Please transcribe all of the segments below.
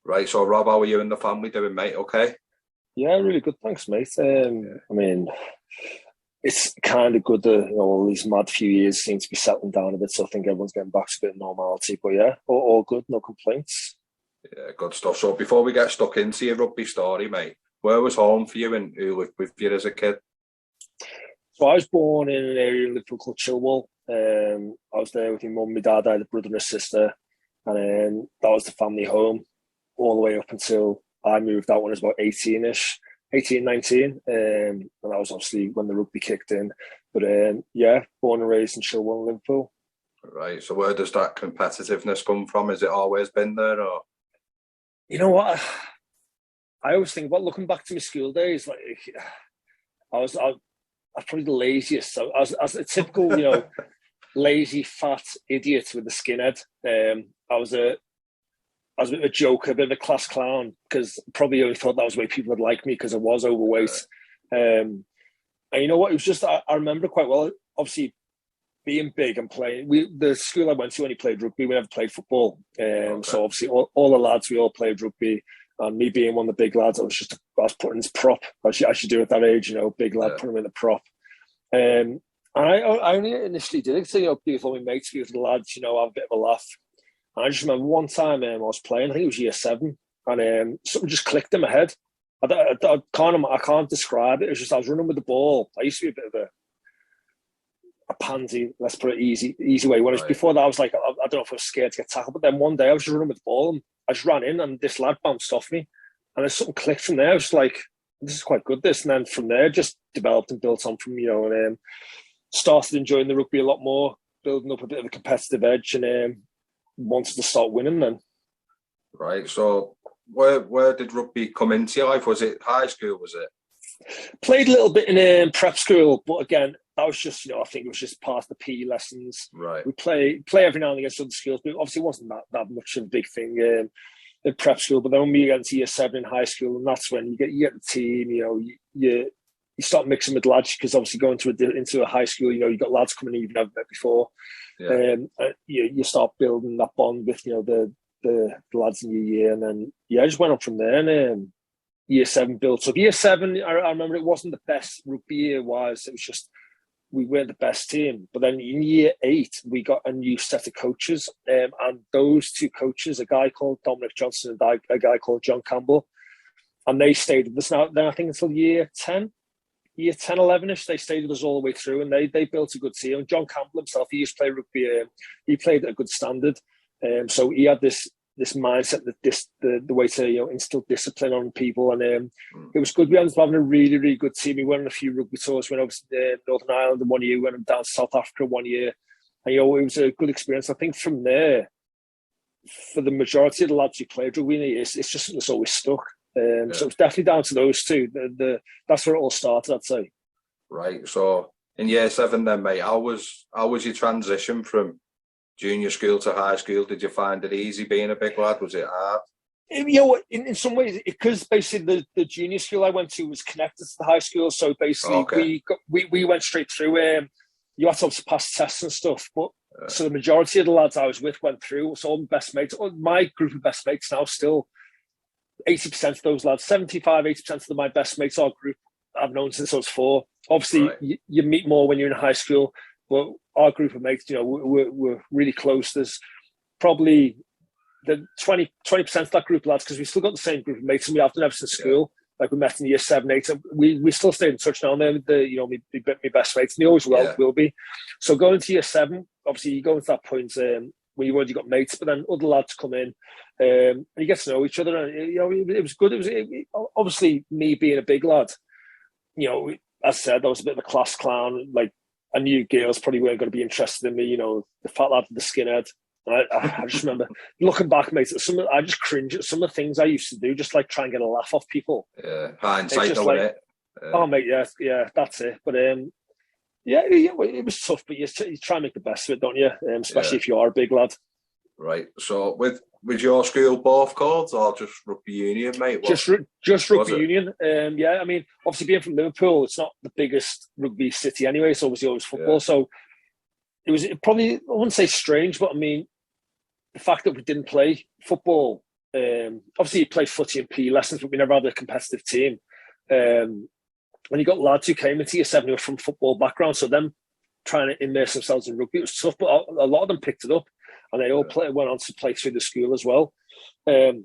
Right, so Rob, how are you and the family doing, mate? Okay? Yeah, really good. Thanks, mate. I mean, it's kind of good that all these mad few years seem to be settling down a bit. So I think everyone's getting back to a bit of normality. But yeah, all good, no complaints. Yeah, good stuff. So before we get stuck into your rugby story, mate, where was home for you and who lived with you as a kid? So I was born in an area in Liverpool called Chilwell. I was there with my mum, my dad. I had a brother and a sister, and that was the family home all the way up until I moved out when I was about 18-ish, 18, 19. And that was obviously when the rugby kicked in. But yeah, born and raised in Chilwell, Liverpool. Right, so where does that competitiveness come from? Has it always been there, or? You know what? I always think about looking back to my school days. Like I was probably the laziest. So as a typical, lazy fat idiot with a skinhead. I was a bit of a joker, a bit of a class clown, because probably only thought that was the way people would like me because I was overweight. And you know what? It was just I remember quite well. Obviously, being big and playing. The school I went to only played rugby. We never played football. So obviously, all the lads we all played rugby. And me being one of the big lads, I was put in his prop. I should do at that age, big lad, put him in the prop. And I only initially did it to be with all my mates, be with the lads, have a bit of a laugh. And I just remember one time I was playing, I think it was year 7, and something just clicked in my head. I can't describe it. It was just I was running with the ball. I used to be a bit of a pansy, let's put it easy way. Before that, I was like, I don't know if I was scared to get tackled, but then one day I was just running with the ball and I just ran in and this lad bounced off me. And then something clicked from there. I was like, this is quite good, this. And then from there, just developed and built on from, and started enjoying the rugby a lot more, building up a bit of a competitive edge and wanted to start winning then. Right. So where did rugby come into your life? Was it high school, was it? Played a little bit in prep school, but again, that was just, I think it was just part of the PE lessons. Right. We play every now and then against other schools, but obviously it wasn't that much of a big thing in prep school. But then when we get into year 7 in high school, and that's when you get the team, you start mixing with lads, because obviously going into a high school, you've got lads coming in you've never met before. Yeah. You start building that bond with, the lads in your year. And then, I just went up from there and year 7 built up. Year 7, I remember it wasn't the best rugby year-wise. It was just, we weren't the best team. But then in year 8, we got a new set of coaches. And those two coaches, a guy called Dominic Johnson and a guy called John Campbell, and they stayed with us now. Then I think until year 10, 11-ish, they stayed with us all the way through, and they built a good team. And John Campbell himself, he used to play rugby. He played at a good standard. So he had this mindset, that the way to instill discipline on people, and it was good. We ended up having a really, really good team. We went on a few rugby tours. Went over to Northern Ireland in 1 year. Went down to South Africa 1 year, and it was a good experience. I think from there, for the majority of the lads who played rugby, it's just something that's always stuck. So it's definitely down to those two. That's where it all started, I'd say. Right. So in year 7, then, mate, how was your transition from junior school to high school? Did you find it easy being a big lad? Was it hard? In some ways, because basically the junior school I went to was connected to the high school, so basically we went straight through. You had to obviously pass tests and stuff, but so the majority of the lads I was with went through. So all my best mates, my group of best mates now, still 80% of those lads, 75-80% of my best mates, our group I've known since I was 4. Obviously, you meet more when you're in high school. But our group of mates, we're really close. There's probably the 20% of that group of lads, because we've still got the same group of mates, and we have done ever since school. Like we met in year 7, 8. We still stay in touch now and then with my best mates, and they always will be. So going to year 7, obviously you go into that point where you've already got mates, but then other lads come in, and you get to know each other. And, it was good. Obviously me being a big lad, as I said, I was a bit of a class clown. Like, I knew girls probably weren't going to be interested in me, the fat lad with the skinhead. And I just remember looking back, mate, I just cringe at some of the things I used to do, just like try and get a laugh off people. Yeah, hindsight, though, like, oh, mate, yeah, that's it. But it was tough, but you try and make the best of it, don't you? Especially if you are a big lad. Right. So with your school both called, or just rugby union, mate? Just rugby union. I mean, obviously being from Liverpool, it's not the biggest rugby city anyway. It's obviously always football. Yeah. So it was probably, I wouldn't say strange, but I mean, the fact that we didn't play football obviously you play footy and PE lessons, but we never had a competitive team. And you got lads who came into year 7 who were from football background, so them trying to immerse themselves in rugby, it was tough, but a lot of them picked it up, and they all went on to play through the school as well. But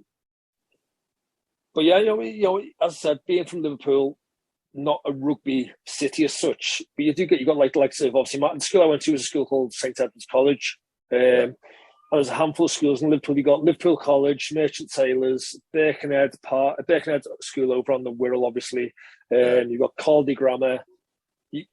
yeah, you know, as I said, being from Liverpool, not a rugby city as such, but you got like of obviously the school I went to was a school called St Edmunds College. And there's a handful of schools in Liverpool. You got Liverpool College, Merchant Taylors, Birkenhead School over on the Wirral, obviously. You've got Caldy Grammar,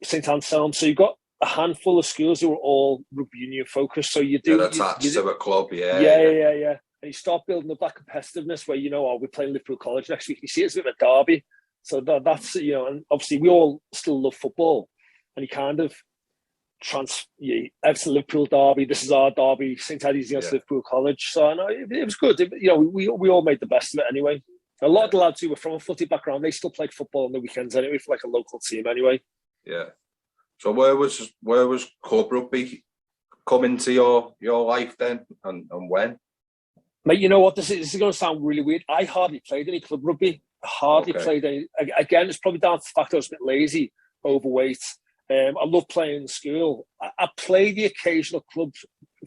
St Anselm. So you've got a handful of schools who are all rugby union focused. So you do you're attached to a club, yeah. And you start building up that competitiveness where, you know, we're playing Liverpool College next week. You see it as a bit of a derby. So that's, you know, and obviously we all still love football, and you kind of Everton Liverpool derby, this is our derby, St Eddie's against Liverpool College. So I know it was good. You know, we all made the best of it anyway. A lot of the lads who were from a footy background, they still played football on the weekends anyway for like a local team anyway. Yeah. So where was club rugby come into your life then, and when? Mate, you know what? This is going to sound really weird. I hardly played any club rugby. Played any. Again, it's probably down to the fact I was a bit lazy, overweight. I love playing in school. I played the occasional club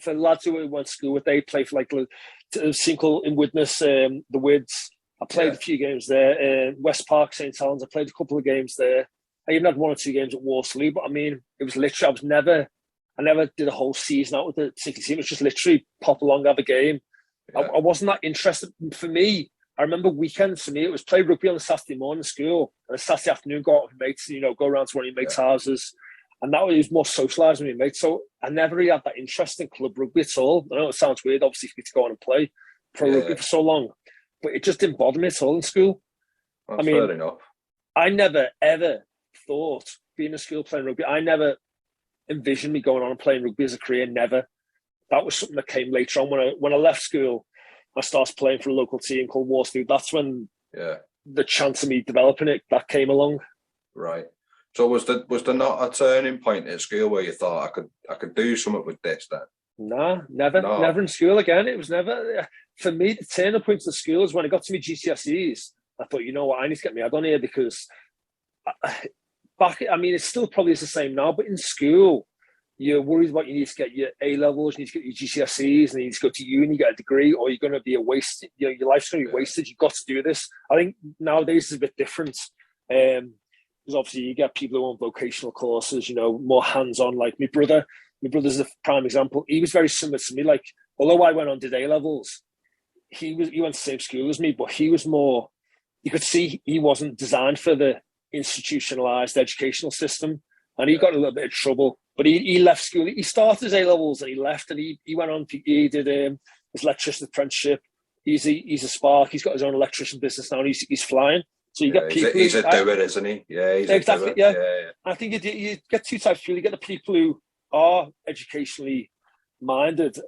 for lads who went to school with. They play for like a single in Widnes, the Wids. I played a few games there. West Park, St Helens. I played a couple of games there. I even had 1 or 2 games at Waterloo. But I mean, it was literally I never did a whole season out with the particular team. It was just literally pop along, have a game. Yeah. I wasn't that interested. For me, I remember weekends, for me, it was play rugby on a Saturday morning in school, and a Saturday afternoon go out with mates, you know, go around to one of your mates' houses. And that was more socialising with your mates. So I never really had that interest in club rugby at all. I know it sounds weird, obviously, for me to go on and play pro rugby for so long, but it just didn't bother me at all in school. That's fair enough. I never, ever thought, being in school playing rugby, I never envisioned me going on and playing rugby as a career, never. That was something that came later on. When I left school, I started playing for a local team called Waterloo. That's when the chance of me developing it, that came along. Right. So was there not a turning point at school where you thought I could do something with this then? Nah, never in school again. It was never, for me, the turning point of school is when I got to my GCSEs. I thought, you know what, I need to get my head on here, because it still probably is the same now, but in school, you're worried about you need to get your A-levels, you need to get your GCSEs, and you need to go to uni, get a degree, or you're going to be a waste. You know, your life's going to be wasted. You've got to do this. I think nowadays it's a bit different. Because obviously you get people who want vocational courses, you know, more hands-on. Like my brother's a prime example. He was very similar to me. Like, although I went on did A-levels, he went to the same school as me, but he was more, you could see he wasn't designed for the institutionalized educational system, and he got in a little bit of trouble. But he left school. He started his A-levels and he left, and he went on. He did his electrician apprenticeship. He's a spark. He's got his own electrician business now, and he's flying. So you get people. He's a doer, isn't he? Yeah, he's exactly. A doer. Yeah. I think you get 2 types of people. You get the people who are educationally minded,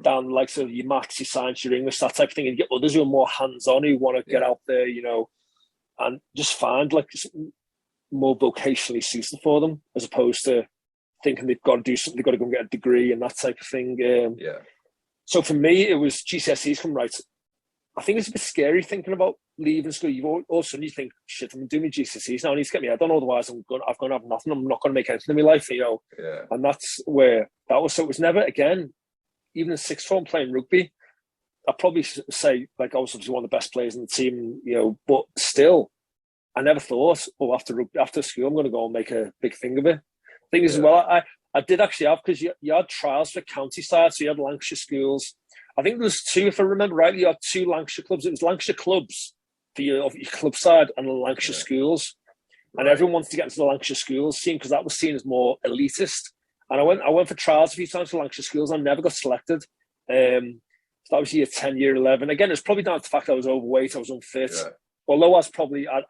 down like sort of your maths, your science, your English, that type of thing, and you get others who are more hands-on, who want to get out there, you know, and just find like more vocationally suited for them, as opposed to thinking they've got to do something, they've got to go and get a degree and that type of thing. So for me, it was GCSEs come right. I think it's a bit scary thinking about leaving school. All of a sudden you think, shit, I'm doing my GCSEs now. I need to get me head on, otherwise I've got to have nothing. I'm not going to make anything in my life, you know. Yeah. And that's where that was. So it was never, again, even in sixth form playing rugby, I'd probably say, like, I was obviously one of the best players in the team, you know, but still, I never thought, after school, I'm going to go and make a big thing of it. Thing is, as well, I did actually have, because you had trials for county side, so you had Lancashire schools. I think there was 2, if I remember rightly, you had 2 Lancashire clubs. It was Lancashire clubs for your club side and the Lancashire schools. And everyone wanted to get into the Lancashire schools team because that was seen as more elitist. And I went for trials a few times for Lancashire schools and I never got selected. So that was year 10, year 11. Again, it's probably down to the fact I was overweight, I was unfit. Yeah. Although I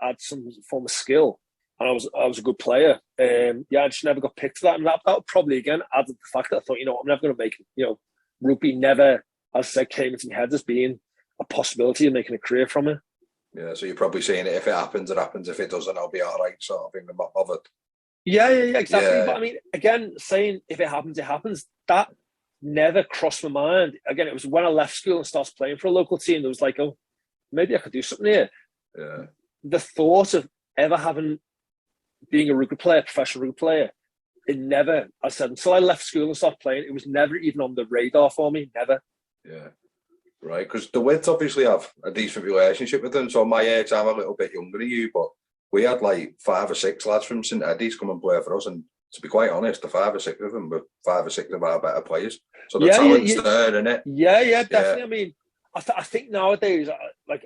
had some form of skill and I was a good player. I just never got picked for that. And that probably, again, added the fact that I thought, you know, I'm never going to make it. You know, rugby never, as I said, came into my head as being a possibility of making a career from it. Yeah, so you're probably saying it, if it happens, it happens. If it doesn't, I'll be all right, sort of thing. I'm not bothered. Yeah, exactly. Yeah. But I mean, again, saying if it happens, it happens. That never crossed my mind. Again, it was when I left school and started playing for a local team, there was like, oh, maybe I could do something here. Yeah. The thought of ever being a rugby player, professional rugby player, it never, I said, until I left school and started playing, it was never even on the radar for me, never. Yeah, right, because the Wits obviously have a decent relationship with them. So my age, I'm a little bit younger than you, but we had like 5 or 6 lads from St Eddie's come and play for us, and to be quite honest, the 5 or 6 of them were 5 or 6 of our better players. So the talent's there, isn't it? Yeah, definitely. Yeah. I mean, I think nowadays, like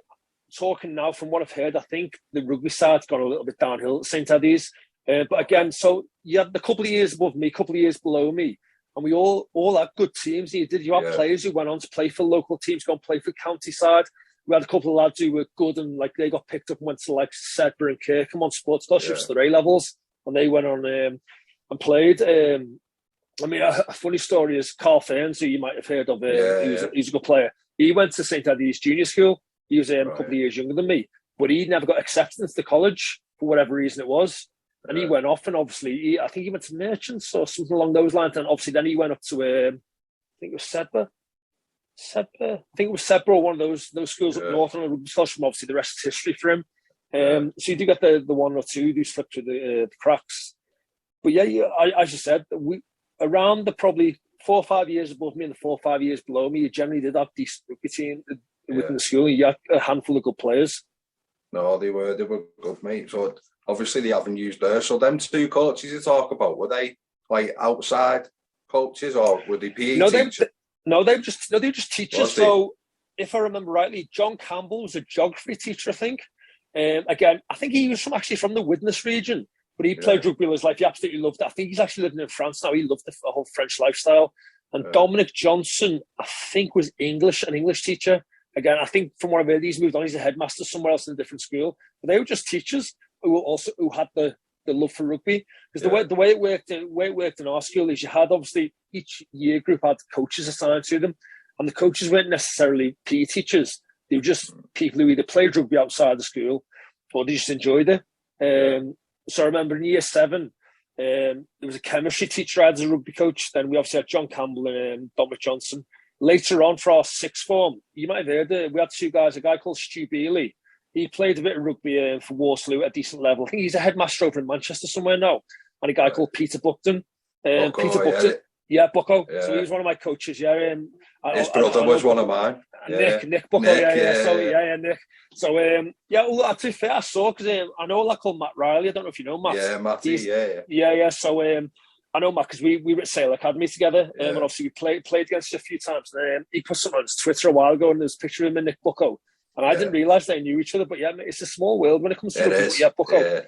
talking now from what I've heard, I think the rugby side's gone a little bit downhill at St Eddie's. But again, so you had the couple of years above me, couple of years below me, and we all had good teams. You had players who went on to play for local teams, go and play for county side. We had a couple of lads who were good and like they got picked up and went to like Sedbergh and Kirkham on sports scholarships to their A levels, and they went on and played. I mean, a funny story is Carl Ferns, who you might have heard of. He's a good player. He went to St Eddie's junior school. He was a couple of years younger than me, but he never got accepted into college for whatever reason it was. And he went off, and obviously, I think he went to Merchants or something along those lines. And obviously, then he went up to, I think it was Sedbergh. I think it was Sedbergh or one of those schools up north on a rugby scholarship. Obviously, the rest is history for him. So you do get the 1 or 2 who slip through the cracks. But as you said, we around the probably 4 or 5 years above me and the 4 or 5 years below me, you generally did have decent rugby team within the school. You had a handful of good players. No, they were good, mate. So obviously the avenues there. So them 2 coaches you talk about, were they like outside coaches or were they PE teachers? They were just teachers. So if I remember rightly, John Campbell was a geography teacher, I think. Again, I think he was from the Widnes region, but he played rugby all his life. He absolutely loved it. I think he's actually living in France now. He loved the whole French lifestyle. And Dominic Johnson, I think, was an English teacher. Again, I think from what I've heard, he's moved on. He's a headmaster somewhere else in a different school. But they were just teachers who had the love for rugby. Because the way it worked in our school is you had obviously each year group had coaches assigned to them, and the coaches weren't necessarily PE teachers. They were just people who either played rugby outside the school or they just enjoyed it. So I remember in year 7, there was a chemistry teacher I had as a rugby coach. Then we obviously had John Campbell and Dominic Johnson. Later on for our 6th form, you might have heard it, we had 2 guys, a guy called Stu Bealey. He played a bit of rugby for Waterloo at a decent level. I think he's a headmaster over in Manchester somewhere now. And a guy called Peter Buckton. Bucko. Yeah. So he was one of my coaches. Yeah, his brother was one of mine. Nick Bucko. Nick. So to be fair, I saw because I know a lad called Matt Riley. I don't know if you know Matt. Yeah, Matty. Yeah. So I know Matt because we were at Sale Academy together, and obviously we played against him a few times. And he put something on his Twitter a while ago, and there's a picture of him and Nick Bucko. And I didn't realise they knew each other, but it's a small world when it comes to rugby. Yeah, Bucko.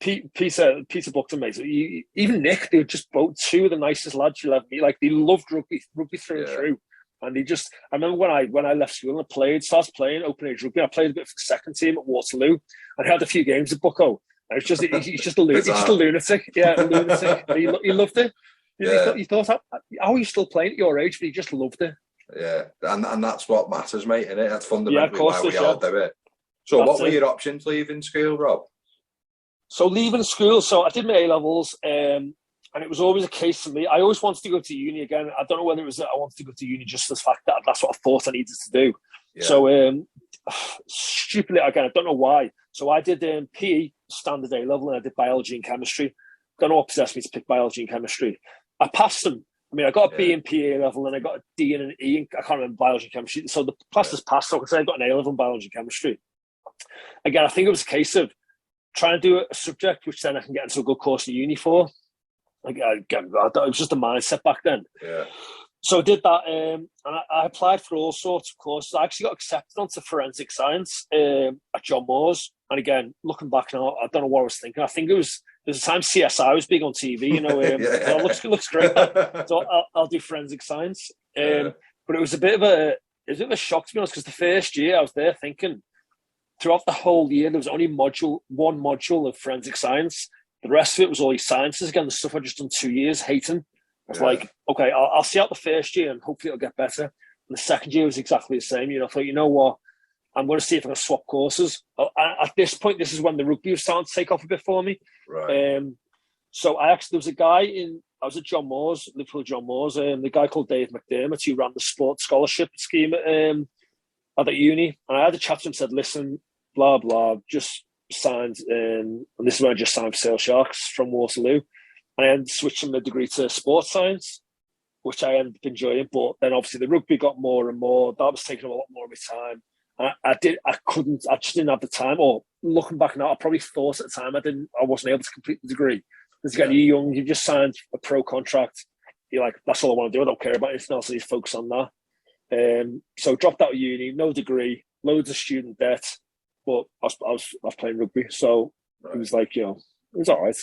Peter Buckton, mate. So even Nick, they were just both 2 of the nicest lads you'll ever meet. Like they loved rugby through and through. And I remember when I left school and started playing open age rugby. I played a bit for the second team at Waterloo, and I had a few games at Bucko. And he's just a lunatic. Yeah, a lunatic. He loved it. He thought, how are you still playing at your age? But he just loved it. Yeah, and that's what matters, mate, isn't it? That's fundamentally why we all do it. So what were your options leaving school, Rob? So leaving school, so I did my A-levels, and it was always a case for me. I always wanted to go to uni again. I don't know whether it was that I wanted to go to uni just for the fact that that's what I thought I needed to do. Yeah. So stupidly, again, I don't know why. So I did PE standard A-level, and I did biology and chemistry. Don't know what possessed me to pick biology and chemistry. I passed them. I mean, I got a B in PE level and I got a D and an E in, I can't remember, biology and chemistry. So the class has passed, so I can say I got an A level in biology and chemistry. Again, I think it was a case of trying to do a subject which then I can get into a good course in uni for. Again, it was just a mindset back then. Yeah. So I did that, and I applied for all sorts of courses. I actually got accepted onto forensic science at John Moore's. And again, looking back now, I don't know what I was thinking. I think there's a time CSI was big on TV, it looks great. So I'll do forensic science. But it was a bit of a shock, to be honest, because the first year I was there thinking, throughout the whole year, there was only one module of forensic science. The rest of it was all these sciences. Again, the stuff I'd just done 2 years hating. I was like, okay, I'll see out the first year and hopefully it'll get better. And the second year was exactly the same. I thought, you know what? I'm going to see if I can swap courses. At this point, this is when the rugby was starting to take off a bit for me. Right. So there was a guy I was at John Moore's, Liverpool John Moore's, the guy called Dave McDermott, who ran the sports scholarship scheme at that uni. And I had a chat to him, said, listen, blah, blah, just signed, and this is when I just signed for Sale Sharks from Waterloo. And I ended up switching my degree to sports science, which I ended up enjoying. But then obviously the rugby got more and more. That was taking a lot more of my time. And I just didn't have the time. Or looking back now, I probably thought at the time I wasn't able to complete the degree. Because again, you're young, you've just signed a pro contract. You're like, that's all I want to do. I don't care about anything else. I need to focus on that. So dropped out of uni, no degree, loads of student debt. But I was playing rugby. So it was like, it was all right.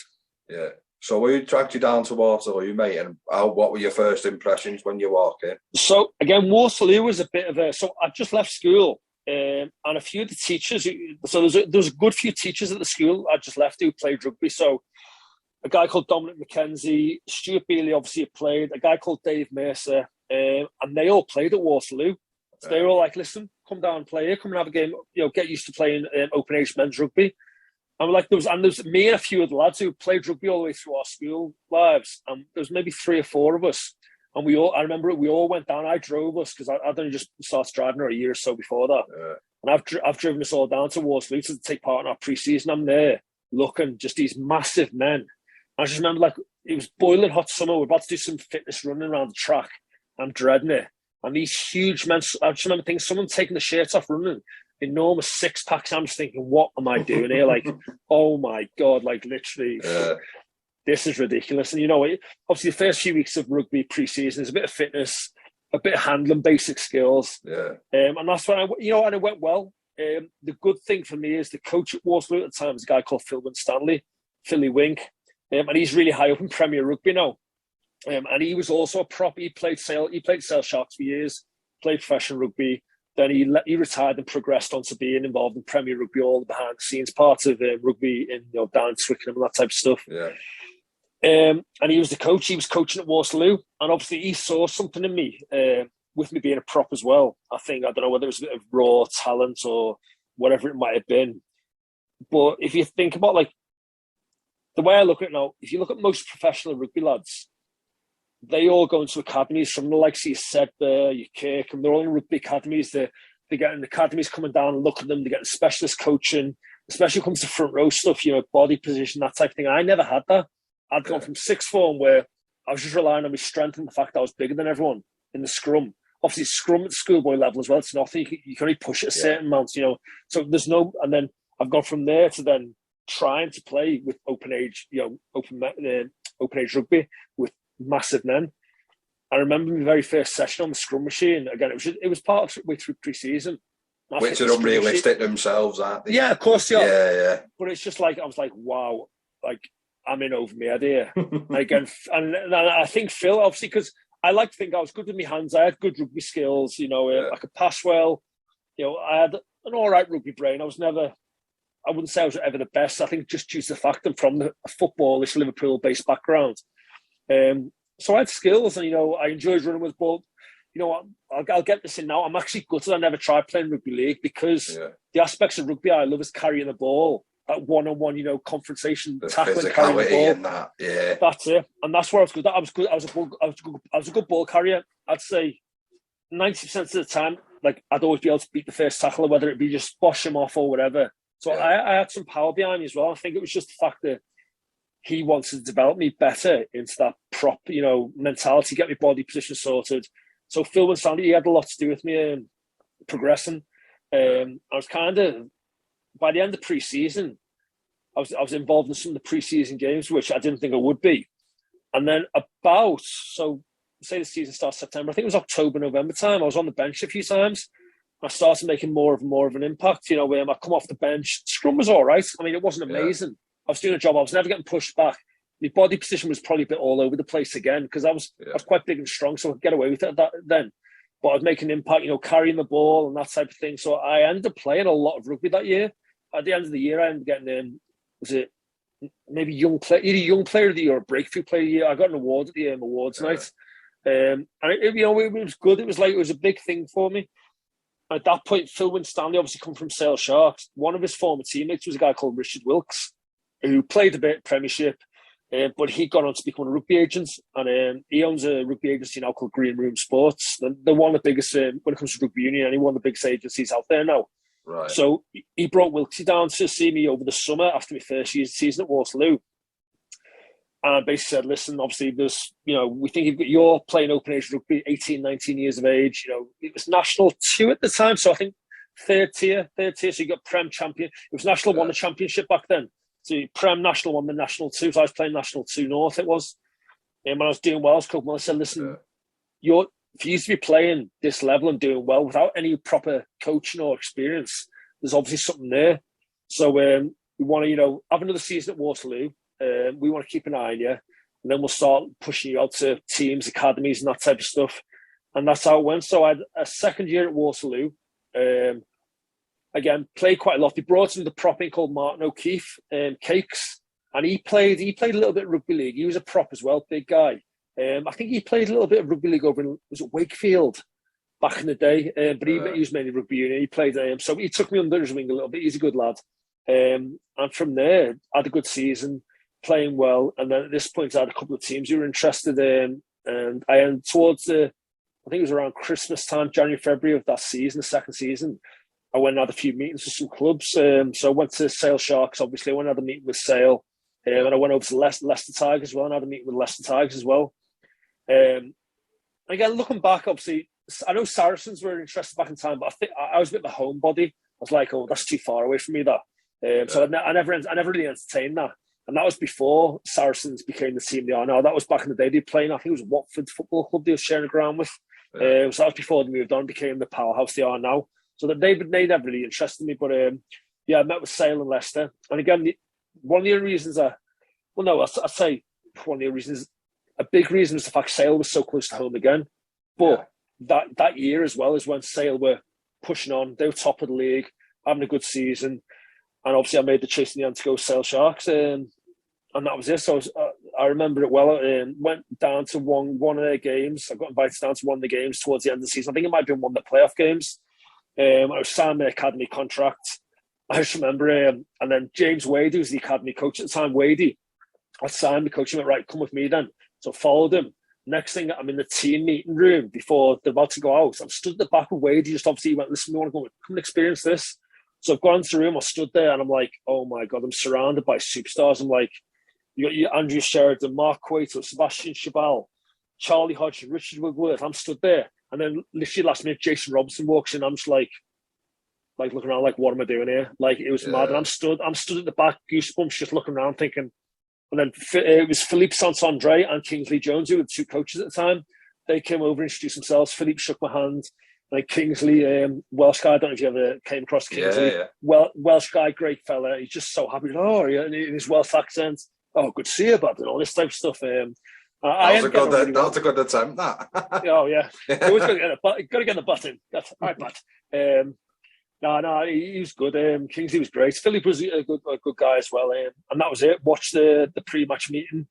Yeah. So we dragged you down to Waterloo, mate, and what were your first impressions when you walked in? So again, Waterloo was a bit of a... So I just left school, and a few of the teachers... So there was a good few teachers at the school I just left who played rugby. So a guy called Dominic McKenzie, Stuart Bealey obviously had played, a guy called Dave Mercer, and they all played at Waterloo. So they were all like, listen, come down and play here, come and have a game, get used to playing open age men's rugby. And there was me and a few of the lads who played rugby all the way through our school lives. And there was maybe 3 or 4 of us. And I remember we all went down. I drove us because I'd only just started driving a year or so before that. Yeah. And I've driven us all down to Waterloo to take part in our pre-season. I'm there looking, just these massive men. I just remember it was boiling hot summer. We're about to do some fitness running around the track. I'm dreading it. And these huge men, I just remember thinking someone taking the shirts off running. Enormous 6-packs. I'm just thinking, what am I doing here? Like, oh my God, literally, this is ridiculous. And obviously the first few weeks of rugby pre-season is a bit of fitness, a bit of handling, basic skills. Yeah. And that's when and it went well. The good thing for me is the coach at Waterloo at the time is a guy called Phil Winstanley, Philly Wink. And he's really high up in Premier Rugby now. And he was also a prop. He played Sale Sharks for years, played professional rugby. Then he retired and progressed on to being involved in Premier Rugby, all the behind-the-scenes parts of rugby down in Twickenham and that type of stuff. Yeah. And he was the coach. He was coaching at Waterloo. And obviously he saw something in me, with me being a prop as well. I don't know whether it was a bit of raw talent or whatever it might have been. But if you think about, the way I look at it now, if you look at most professional rugby lads, they all go into academies from the likes of your Sedbergh, your Kirkham. They're all in rugby academies. They're getting academies coming down and look at them. They're getting specialist coaching, especially when it comes to front row stuff, body position, that type of thing. I never had that. I'd gone from sixth form where I was just relying on my strength and the fact that I was bigger than everyone in the scrum. Obviously, scrum at schoolboy level as well. It's nothing. You can only push it a certain amount, So there's no... And then I've gone from there to then trying to play with open age rugby with massive men. I remember my very first session on the scrum machine. Again, it was part of the way through pre-season. Which are unrealistic themselves, aren't they? Yeah, of course they are. Yeah. But it's just I was like, wow, I'm in over my head here. Again, and I think Phil, obviously, because I like to think I was good with my hands. I had good rugby skills. I could pass well. I had an all right rugby brain. I wouldn't say I was ever the best. I think just due to the fact I'm from a footballish Liverpool-based background. So I had skills and, I enjoyed running with the ball. I'll get this in now. I'm actually gutted I never tried playing rugby league because the aspects of rugby I love is carrying the ball, that one-on-one, confrontation, the tackling, carrying the ball. And that, yeah. That's it. And that's where I was good at. I was a good ball carrier. I'd say 90% of the time, I'd always be able to beat the first tackler, whether it be just bosh him off or whatever. So I had some power behind me as well. I think it was just the fact that he wanted to develop me better into that prop, mentality, get my body position sorted. So Phil and Sandy, he had a lot to do with me progressing. I was kind of, by the end of pre-season, I was involved in some of the pre-season games, which I didn't think I would be. And then say the season starts September, I think it was October, November time, I was on the bench a few times. I started making more of an impact. I come off the bench. Scrum was all right. I mean, it wasn't amazing. Yeah. I was doing a job. I was never getting pushed back. My body position was probably a bit all over the place again because I was quite big and strong, so I could get away with it then. But I was making an impact, carrying the ball and that type of thing. So I ended up playing a lot of rugby that year. At the end of the year, I ended up getting was it maybe young player of the year or breakthrough player of the year. I got an award at the awards night, and it was good. It was a big thing for me. At that point, Phil Winstanley obviously come from Sale Sharks. One of his former teammates was a guy called Richard Wilkes, who played a bit Premiership. But he'd gone on to become a rugby agent, and he owns a rugby agency now called Green Room Sports. They're one of the biggest, when it comes to rugby union, and one of the biggest agencies out there now. Right. So he brought Wilkie down to see me over the summer after my first season at Waterloo. And basically said, listen, obviously there's, we think you're playing open age rugby, 18, 19 years of age. It was National 2 at the time. So I think third tier. So you got Prem champion. It was National won the championship back then. So Prem National won the National 2. So I was playing National 2 North, it was. And when I was doing well, I was coaching. I said, listen, for you to be playing this level and doing well without any proper coaching or experience, there's obviously something there. So we want to, have another season at Waterloo. We want to keep an eye on you. And then we'll start pushing you out to teams, academies and that type of stuff. And that's how it went. So I had a second year at Waterloo. Again, played quite a lot. They brought in the prop in called Martin O'Keefe, Cakes, and he played a little bit of rugby league. He was a prop as well, big guy. I think he played a little bit of rugby league over in Wakefield back in the day, but he was mainly rugby union. He played, so he took me under his wing a little bit. He's a good lad. And from there, I had a good season, playing well. And then at this point, I had a couple of teams who were interested in, and I ended towards I think it was around Christmas time, January, February of that season, the second season. I went and had a few meetings with some clubs. So I went to Sale Sharks, obviously. I went and had a meeting with Sale. And I went over to Leicester Tigers as well and had a meeting with Leicester Tigers as well. Again, looking back, obviously, I know Saracens were interested back in time, but I think I was a bit of a homebody. I was like, oh, that's too far away from me, that. So I never really entertained that. And that was before Saracens became the team they are now. That was back in the day. They played, I think it was Watford Football Club they were sharing a ground with. So that was before they moved on, became the powerhouse they are now. So that they never really interested me. But I met with Sale and Leicester. And again, one of the reasons I'd say one of the reasons, a big reason is the fact Sale was so close to home again. But that year as well is when Sale were pushing on. They were top of the league, having a good season. And obviously I made the choice in the end to go Sale Sharks. And that was it. So I remember it well. Went down to one of their games. I got invited down to one of the games towards the end of the season. I think it might have been one of the playoff games. I was signed my academy contract. I just remember, and then James Wade, who was the academy coach at the time, Wadey, I signed the coach and went, right, come with me then. So I followed him. Next thing, I'm in the team meeting room before they're about to go out. I'm stood at the back of Wadey, just obviously he went, listen, we want to come and experience this. So I've gone into the room, I stood there and I'm like, oh my God, I'm surrounded by superstars. I'm like, you got your Andrew Sheridan, Mark Cueto, Sebastian Chabal, Charlie Hodgson, Richard Wigworth. I'm stood there. And then literally last minute, Jason Robinson walks in. I'm just like looking around, like, what am I doing here? Like, it was mad. And I'm stood at the back, goosebumps, just looking around, thinking. And then it was Philippe Saint-Andre and Kingsley Jones, who were the two coaches at the time. They came over and introduced themselves. Philippe shook my hand. Like Kingsley, Welsh guy. I don't know if you ever came across Kingsley. Welsh guy, great fella. He's just so happy. Oh, yeah, in his Welsh accent. Oh, good to see you, bud, and all this type of stuff. That was a good attempt, that. Oh, yeah. You always got to get the button. That's all right, bud. No, he was good. Kingsley was great. Philip was a good guy as well. And that was it. Watched the pre-match meeting.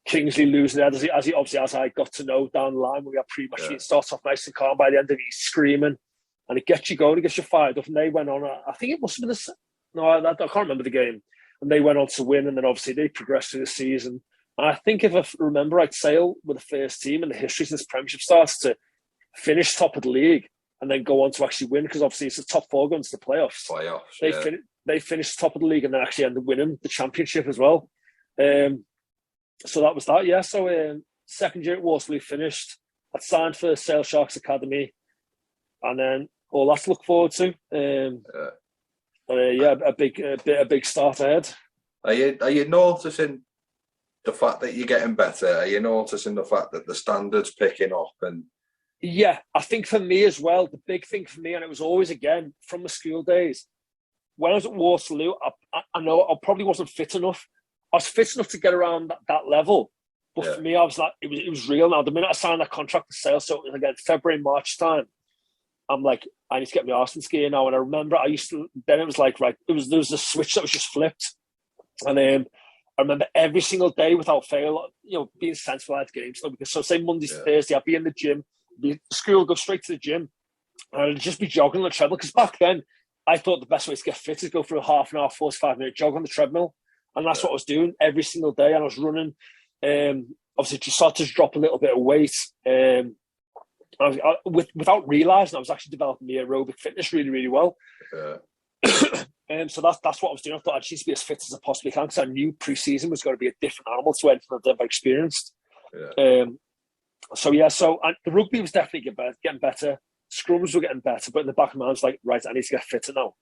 Kingsley losing it, as I got to know down the line when we had pre-match meeting. Starts off nice and calm. By the end of it, he's screaming. And it gets you going, it gets you fired up. And they went on, I think it must have been I can't remember the game. And they went on to win. And then obviously they progressed through the season. And I think if I remember right, Sale were the first team in the history since Premiership starts to finish top of the league and then go on to actually win, because obviously it's the top four going to the playoffs. They finished top of the league and then actually ended up winning the championship as well. So that was that, yeah. So second year at Waterloo finished. I'd signed for Sale Sharks Academy, and then all that to look forward to. A big start ahead. Are you noticing the fact that you're getting better? Are you noticing the fact that the standards picking up? And yeah, I think for me as well, the big thing for me, and it was always, again, from the school days, when I was at Waterloo, I know I probably wasn't fit enough. I was fit enough to get around that level. But for me, I was like, it was real now. The minute I signed that contract to Sale, so again, February, March time, I'm like, I need to get my arse in gear now. And I remember then it was like, right, there was a switch that was just flipped. And I remember every single day without fail, being sensible at games. So say Monday to Thursday, I'd be in the gym, school, go straight to the gym, and I'd just be jogging on the treadmill. Because back then, I thought the best way to get fit is go for a half an hour, 45-minute jog on the treadmill. And that's what I was doing every single day. And I was running. Obviously, just started to drop a little bit of weight. Without realising, I was actually developing my aerobic fitness really, really well. So that's what I was doing. I thought I'd just be as fit as I possibly can because I knew pre-season was going to be a different animal to anything I'd ever experienced. And the rugby was definitely getting better. Scrums were getting better, but in the back of my mind, I was like, right, I need to get fitter now.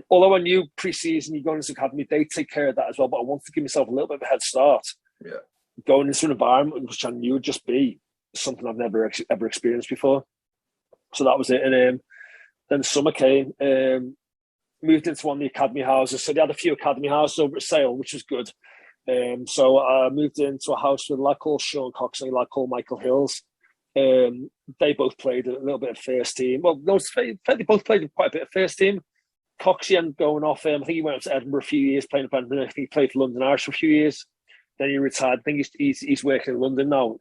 Although I knew pre-season, you go into the academy, they take care of that as well, but I wanted to give myself a little bit of a head start. Going into an environment which I knew would just be something I've never ever experienced before. So that was it. And then summer came, moved into one of the academy houses. So they had a few academy houses over at Sale, which was good. So I moved into a house with a lad called Sean Cox and a lad called Michael Hills. They both played a little bit of first team. Well, they both played quite a bit of first team. Coxie ended going off. I think he went up to Edinburgh a few years playing for Edinburgh. I think he played for London Irish for a few years. Then he retired. I think he's working in London now.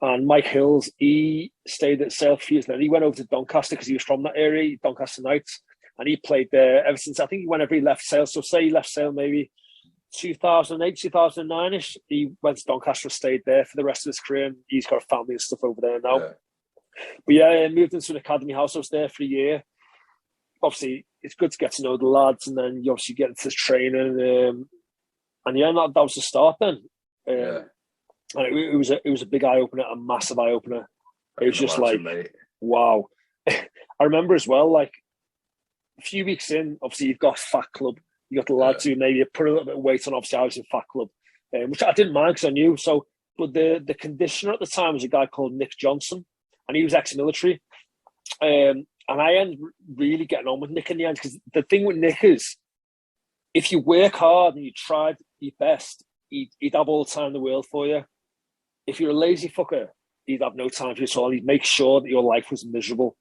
And Mike Hills, he stayed at Sale for a few years. Then he went over to Doncaster because he was from that area, Doncaster Knights, and he played there ever since. I think whenever he left Sale, so say he left Sale maybe 2008, 2009ish. He went to Doncaster and stayed there for the rest of his career. And he's got a family and stuff over there now. But I moved into an academy house. I was there for a year. Obviously, it's good to get to know the lads, and then you obviously get into training. And that was the start then. And it was a big eye opener, a massive eye opener. It was just like, wow. I remember as well, like a few weeks in, obviously you've got Fat Club. You got the lads who maybe put a little bit of weight on. Obviously, I was in Fat Club, which I didn't mind because I knew. So, but the conditioner at the time was a guy called Nick Johnson, and he was ex-military. And I ended really getting on with Nick in the end because the thing with Nick is, if you work hard and you tried your best, he'd have all the time in the world for you. If you're a lazy fucker, he'd have no time for you at all. He'd make sure that your life was miserable.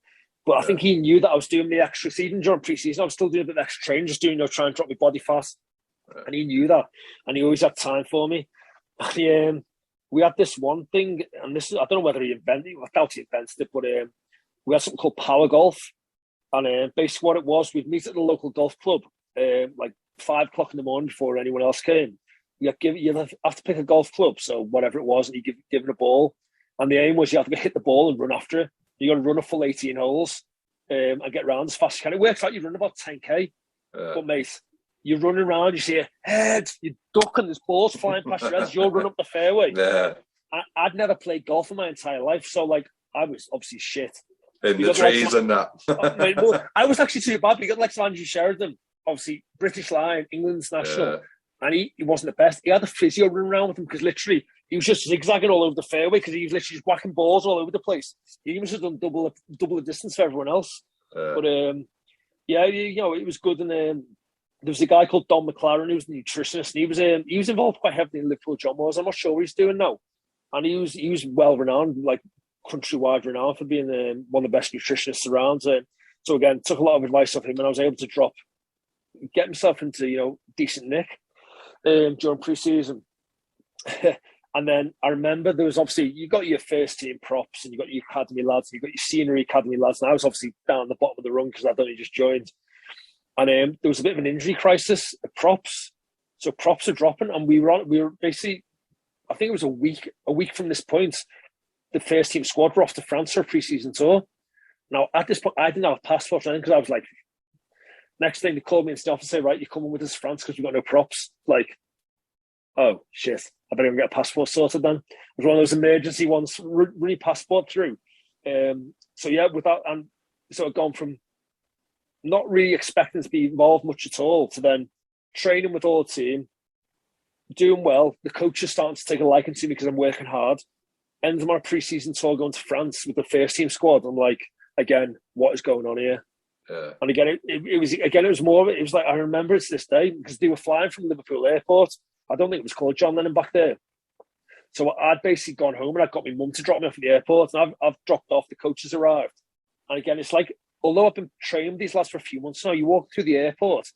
But I think he knew that I was doing the extra. Even during pre-season, I was still doing a bit of extra training, just doing, trying to drop my body fast. And he knew that. And he always had time for me. And we had this one thing, and this is, I don't know whether he invented it, I doubt he invented it, but we had something called Power Golf. And basically what it was, we'd meet at the local golf club, like 5 o'clock in the morning before anyone else came. You have to pick a golf club, so whatever it was, and you give it a ball. And the aim was you have to hit the ball and run after it. You got to run a full 18 holes and get round as fast as you can. It works out, you run about 10k. But mate, you're running around, you see a head, you duck and there's balls flying past your head, you'll run up the fairway. I'd never played golf in my entire life, so like I was obviously shit. In the trees and that. I was actually too bad. We got like Andrew Sheridan, obviously British Lion, England's national. And he wasn't the best. He had a physio running around with him because literally he was just zigzagging all over the fairway because he was literally just whacking balls all over the place. He must have done double the distance for everyone else. But it was good. And there was a guy called Don McLaren who was a nutritionist, and he was involved quite heavily in Liverpool John Moores. I'm not sure what he's doing now. And he was well renowned, like countrywide renowned for being one of the best nutritionists around. So again, took a lot of advice off him, and I was able to get myself into decent nick during pre-season. And then I remember there was obviously, you got your first team props and you got your academy lads, and you got your senior academy lads, and I was obviously down at the bottom of the rung because I'd only just joined. And there was a bit of an injury crisis at props, so props are dropping, and we were basically, I think it was a week from this point, the first team squad were off to France for a pre-season tour. Now at this point, I didn't have a passport or anything because I was like, next thing they called me into the office and say, right, you're coming with us to France because we've got no props. Like, oh shit, I better even get a passport sorted then. It was one of those emergency ones, run your passport through. With that, and so I'd gone from not really expecting to be involved much at all to then training with all the team, doing well. The coach is starting to take a liking to me because I'm working hard. End of my pre-season tour going to France with the first team squad. I'm like, again, what is going on here? And again, it was more of it. It was like, I remember it's this day because they were flying from Liverpool Airport. I don't think it was called John Lennon back there. So I'd basically gone home and I'd got my mum to drop me off at the airport, and I've dropped off. The coaches arrived. And again, it's like, although I've been training with these lads for a few months now, you walk through the airport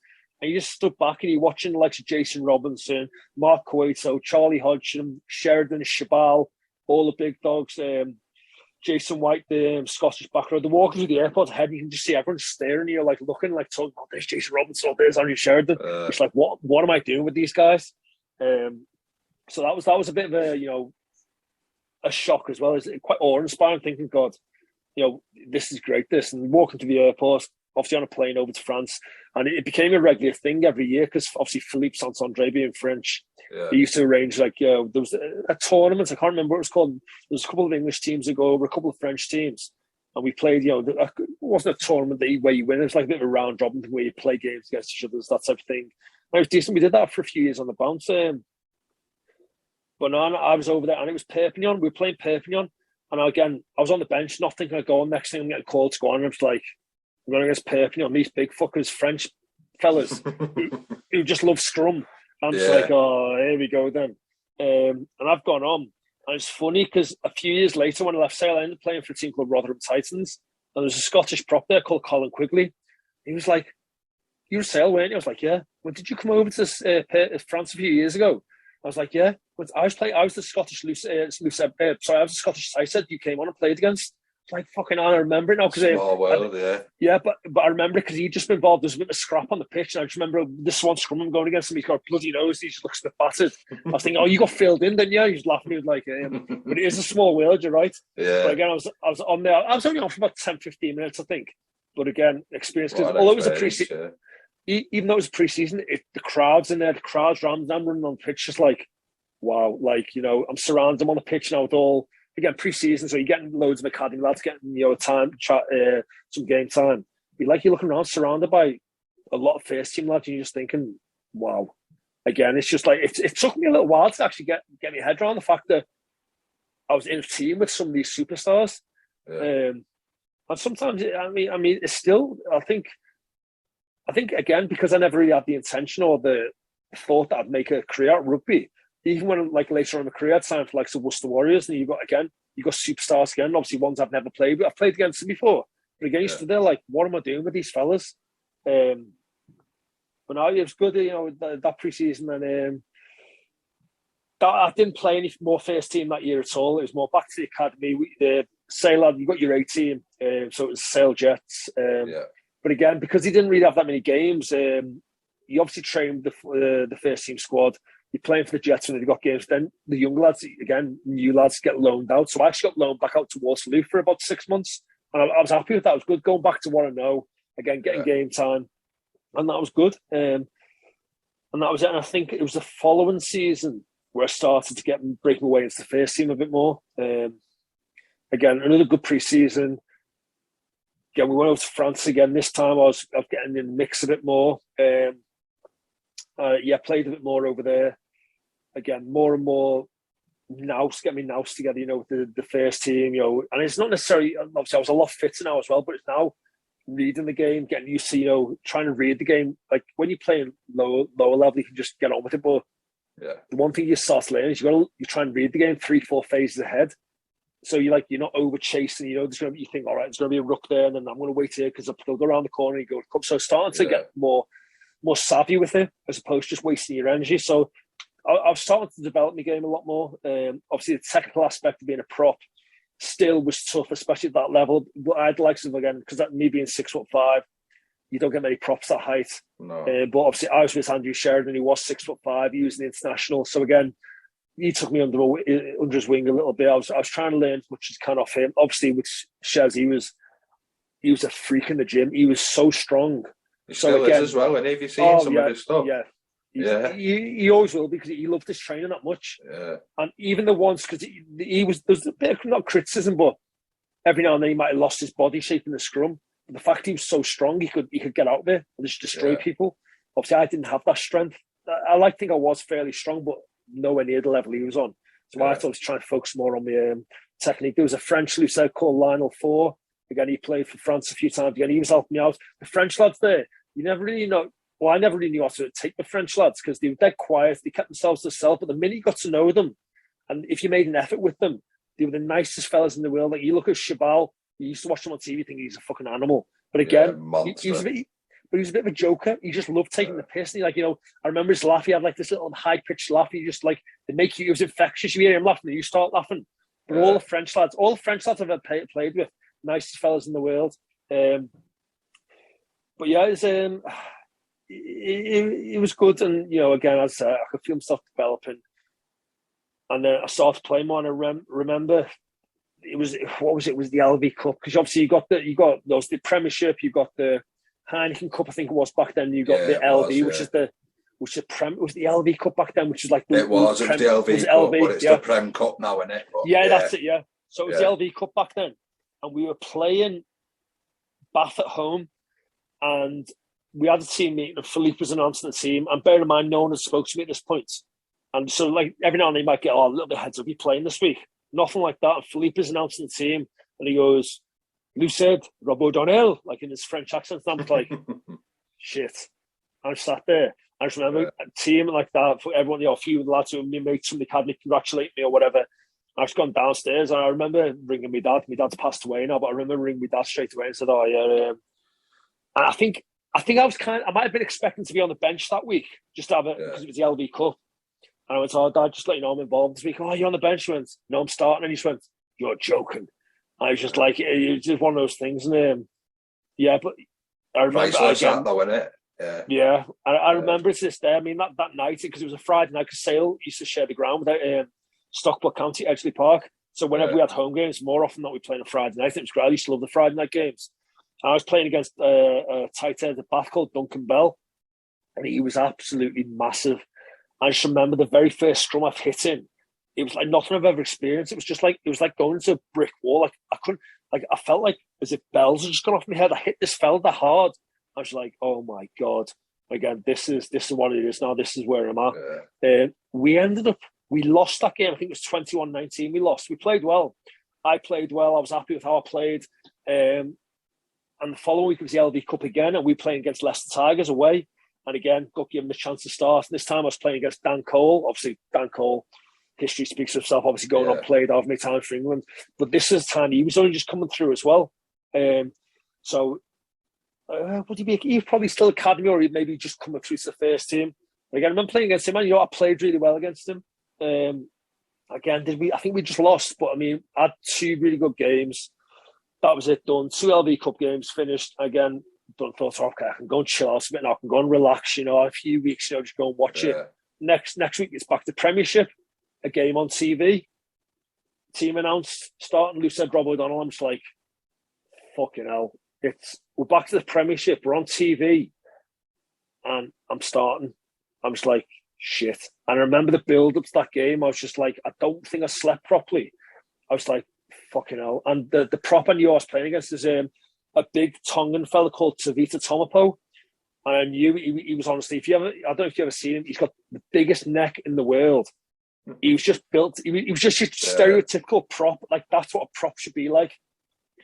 and you just stood back and you're watching the likes of Jason Robinson, Mark Cueto, Charlie Hodgson, Sheridan, Shabal, all the big dogs. Jason White, the Scottish back row. They're walking through the airport ahead, and you can just see everyone staring at you, like looking, like talking, oh, there's Jason Robinson, oh, there's Andrew Sheridan. It's like, what am I doing with these guys? So that was a bit of a shock as well. It's quite awe-inspiring, thinking, God, this is great. And walking to the airport, obviously on a plane over to France, and it became a regular thing every year because obviously Philippe Saint-André being French, they used to arrange there was a tournament. I can't remember what it was called. There was a couple of English teams that go over, a couple of French teams, and we played. It wasn't a tournament where you win. It was like a bit of a round robin thing where you play games against each other, that type of thing. And it was decent. We did that for a few years on the bounce. But no, I was over there, and it was Perpignan. We were playing Perpignan, and again, I was on the bench, not thinking I'd go on. Next thing I'm getting called to go on, and I was like, I'm going against Perpignan, these big fuckers, French fellas who just love scrum. I'm just like, oh, here we go then. And I've gone on. And it's funny because a few years later, when I left Sale, I ended up playing for a team called Rotherham Titans. And there's a Scottish prop there called Colin Quigley. He was like, you were Sale, weren't you? I was like, yeah. When did you come over to France a few years ago? I was like, yeah. I was the Scottish I was the Scottish side you came on and played against. Like, fucking hell, I remember it now. Small world, yeah. Yeah, but I remember it because he'd just been involved. There was a bit of scrap on the pitch, and I just remember this one scrum I'm going against him. He's got a bloody nose. He just looks a bit battered. I was thinking, oh, you got filled in, didn't you? He was laughing. He was like, but it is a small world, you're right. Yeah. But again, I was on there. I was only on for about 10, 15 minutes, I think. But again, experience. Because although it was a pre-season, even though it was pre-season, the crowds in there, the crowds around them running on the pitch, just like, wow. Like, I'm surrounded. I'm on the pitch now with all... Again, pre-season, so you're getting loads of academy lads getting some game time. You're looking around, surrounded by a lot of first team lads, and you're just thinking, "Wow!" Again, it's just like it took me a little while to actually get my head around the fact that I was in a team with some of these superstars. And sometimes, I mean, it's still. I think again, because I never really had the intention or the thought that I'd make a career at rugby. Even when, later on in my career, I'd signed for, the Worcester Warriors, and you've got superstars again, obviously ones I've never played with. I've played against them before. But again, you stood there what am I doing with these fellas? But no, it was good, that pre-season. And I didn't play any more first team that year at all. It was more back to the academy. The Sale, you got your A team, so it was Sale Jets. But again, because he didn't really have that many games, he obviously trained the first team squad. You're playing for the Jets when they've got games. Then the young lads, again, new lads get loaned out. So I actually got loaned back out to Waterloo for about 6 months. And I was happy with that. It was good going back to what I know. Again, getting game time. And that was good. And that was it. And I think it was the following season where I started to break my way into the first team a bit more. Again, another good pre-season. Again, we went over to France again. This time I was getting in the mix a bit more. Played a bit more over there. Again, more and more get me nous together, with the first team, and it's not necessarily, obviously I was a lot fitter now as well, but it's now reading the game, getting used to, trying to read the game. Like when you're playing lower level, you can just get on with it, but the one thing you start learning is you try and read the game 3-4 phases ahead. So you're not over chasing, you think, all right, there's going to be a ruck there, and then I'm going to wait here because they'll go around the corner and you go, so starting to get more savvy with it as opposed to just wasting your energy. So I've started to develop my game a lot more. Obviously, the technical aspect of being a prop still was tough, especially at that level. But I'd like to, again, because that me being 6'5", you don't get many props that height. No. But obviously, I was with Andrew Sheridan, who was 6'5". He was an international. So again, he took me under his wing a little bit. I was trying to learn as much as I can off him. Obviously, with Shez, he was a freak in the gym. He was so strong. He still is as well, and have you seen some of his stuff? Yeah. He always will, because he loved his training that much. Yeah. And even the ones, because there's a bit of, not criticism, but every now and then he might have lost his body shape in the scrum. But the fact he was so strong, he could get out there and just destroy people. Obviously, I didn't have that strength. I like to think I was fairly strong, but nowhere near the level he was on. So I was trying to focus more on the technique. There was a French loosehead called Lionel Four. Again, he played for France a few times. Again, he was helping me out. The French lads there, you never really know. Well, I never really knew how to take the French lads because they were dead quiet. They kept themselves to themselves. But the minute you got to know them, and if you made an effort with them, they were the nicest fellas in the world. Like you look at Chabal, you used to watch him on TV, think he's a fucking animal. But again, he was a bit of a joker. He just loved taking the piss. And he, I remember his laugh. He had like this little high pitched laugh. He just it was infectious. You hear him laughing, and you start laughing. But all the French lads I've ever played with, nicest fellas in the world. But yeah, it was good, and again, as I said, I could feel myself developing, and then I started playing more. And I remember it was the LV Cup, because obviously you got the Premiership, you got the Heineken Cup, I think it was back then. You got the LV, which was the LV Cup back then, which is like it was the LV Cup, but it's the Prem Cup now, isn't it? But, that's it. Yeah, so it was the LV Cup back then, and we were playing Bath at home, and we had a team meeting, and Philippe was announcing the team. And bear in mind, no one had spoke to me at this point. And so, like, every now and then you might get, a little bit heads up, you playing this week? Nothing like that. And Philippe is announcing the team, and he goes, Lucid, Rob O'Donnell, like in his French accent. And I was like, shit. I sat there. I just remember a team like that, for everyone, a few of the lads who were my mates from the academy congratulate me or whatever. I just gone downstairs, and I remember ringing my dad. My dad's passed away now, but I remember ringing my dad straight away and said, and I think I might have been expecting to be on the bench that week, just to have it, because it was the LV Cup. And I went, Dad, just let you know I'm involved this week. Oh, you're on the bench? He went, no, I'm starting. And he just went, you're joking. And I was just like, it was just one of those things. And but I remember again, though, innit? Yeah. I remember it's this day. I mean, that night, because it was a Friday night, because Sale used to share the ground with Stockport County, Edgeley Park. So whenever we had home games, more often than we played on Friday night, it was great. I used to love the Friday night games. And I was playing against a tight end at Bath called Duncan Bell, and he was absolutely massive. I just remember the very first scrum I've hit in. It was like nothing I've ever experienced. It was like going into a brick wall. I felt like as if bells had just gone off my head. I hit this fella that hard. I was like, oh my God. Again, this is what it is now. This is where I'm at. We lost that game. I think it was 21-19. We lost. We played well. I played well. I was happy with how I played. And the following week was the LV Cup again, and we playing against Leicester Tigers away. And again, got given the chance to start. And this time I was playing against Dan Cole. Obviously, Dan Cole, history speaks for itself. Obviously, going on played half my time for England. But this is the time he was only just coming through as well. Would he be? He was probably still academy, or he'd maybe just coming through to the first team. But again, I remember playing against him, and I played really well against him. Again, I think we just lost, but I mean, I had 2 really good games. That was it, done. 2 LV Cup games finished. Again, thought, okay, I can go and chill out a bit now. I can go and relax, a few weeks, just go and watch it. Next week, it's back to Premiership, a game on TV. Team announced, starting Lucid Rob O'Donnell. I'm just like, fucking hell. We're back to the Premiership. We're on TV. And I'm starting. I'm just like, shit. And I remember the build-up to that game. I was just like, I don't think I slept properly. I was like, fucking hell. And the prop I knew I was playing against is a big Tongan fella called Tavita Tomapo. And I knew he was honestly, I don't know if you've ever seen him, he's got the biggest neck in the world. He was just built, he was just your stereotypical prop. Like, that's what a prop should be like.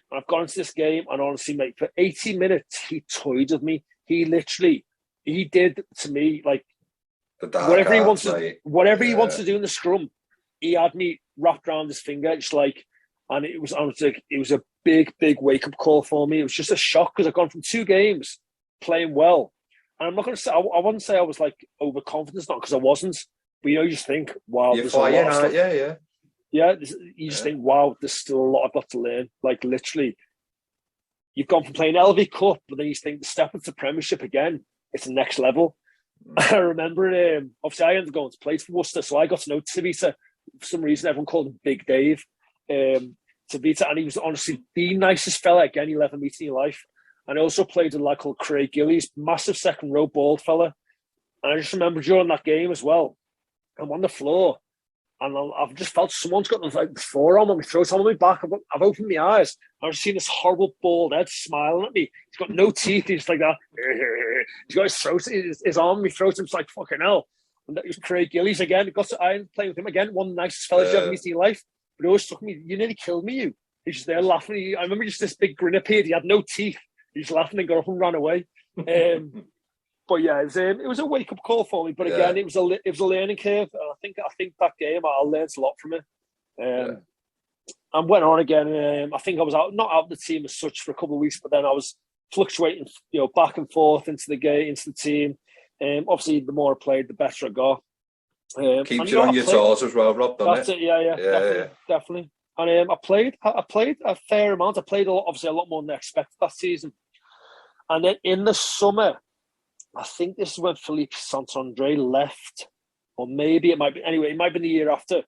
And I've gone into this game, and honestly, mate, for 80 minutes, he toyed with me. He did to me, like, whatever he wants to do in the scrum, he had me wrapped around his finger, just like, and it was a big wake up call for me. It was just a shock, because I've gone from 2 games playing well, and I'm not going to say I wouldn't say I was like overconfident, not because I wasn't, but you just think, wow, there's a lot of stuff. You just think, wow, there's still a lot I've got to learn. Like, literally, you've gone from playing LV Cup, but then you think, step into Premiership again, it's the next level. I remember, obviously, I ended up going to play for Worcester, so I got to know Tavita. For some reason, everyone called him Big Dave. Tavita, and he was honestly the nicest fella again you'll ever meet in your life. And I also played with a lad called Craig Gillies, massive second row bald fella. And I just remember during that game as well, I'm on the floor, and I've just felt someone's got the forearm on my throat, on my back. I've opened my eyes. I've just seen this horrible bald head smiling at me. He's got no teeth. He's like that. He's got his throat, his arm on my throat. I'm just like, fucking hell. And that was Craig Gillies again. I ended up playing with him again. One of the nicest fellas you ever meet in your life. But it always struck me, you nearly killed me, you. He's just there laughing. I remember just this big grin appeared. He had no teeth. He was laughing and got up and ran away. But yeah, it was a wake up call for me. But again, it was a learning curve. And I think that game I learned a lot from it. And went on again. I think I was not out of the team as such for a couple of weeks, but then I was fluctuating, back and forth into the game, into the team. Obviously, the more I played, the better I got. Keeps you on your toes as well, Rob, doesn't it? That's it, yeah. Definitely. And I played a fair amount. I played obviously a lot more than I expected that season. And then in the summer, I think this is when Philippe Saint-André left, or maybe it might be. Anyway, it might be the year after.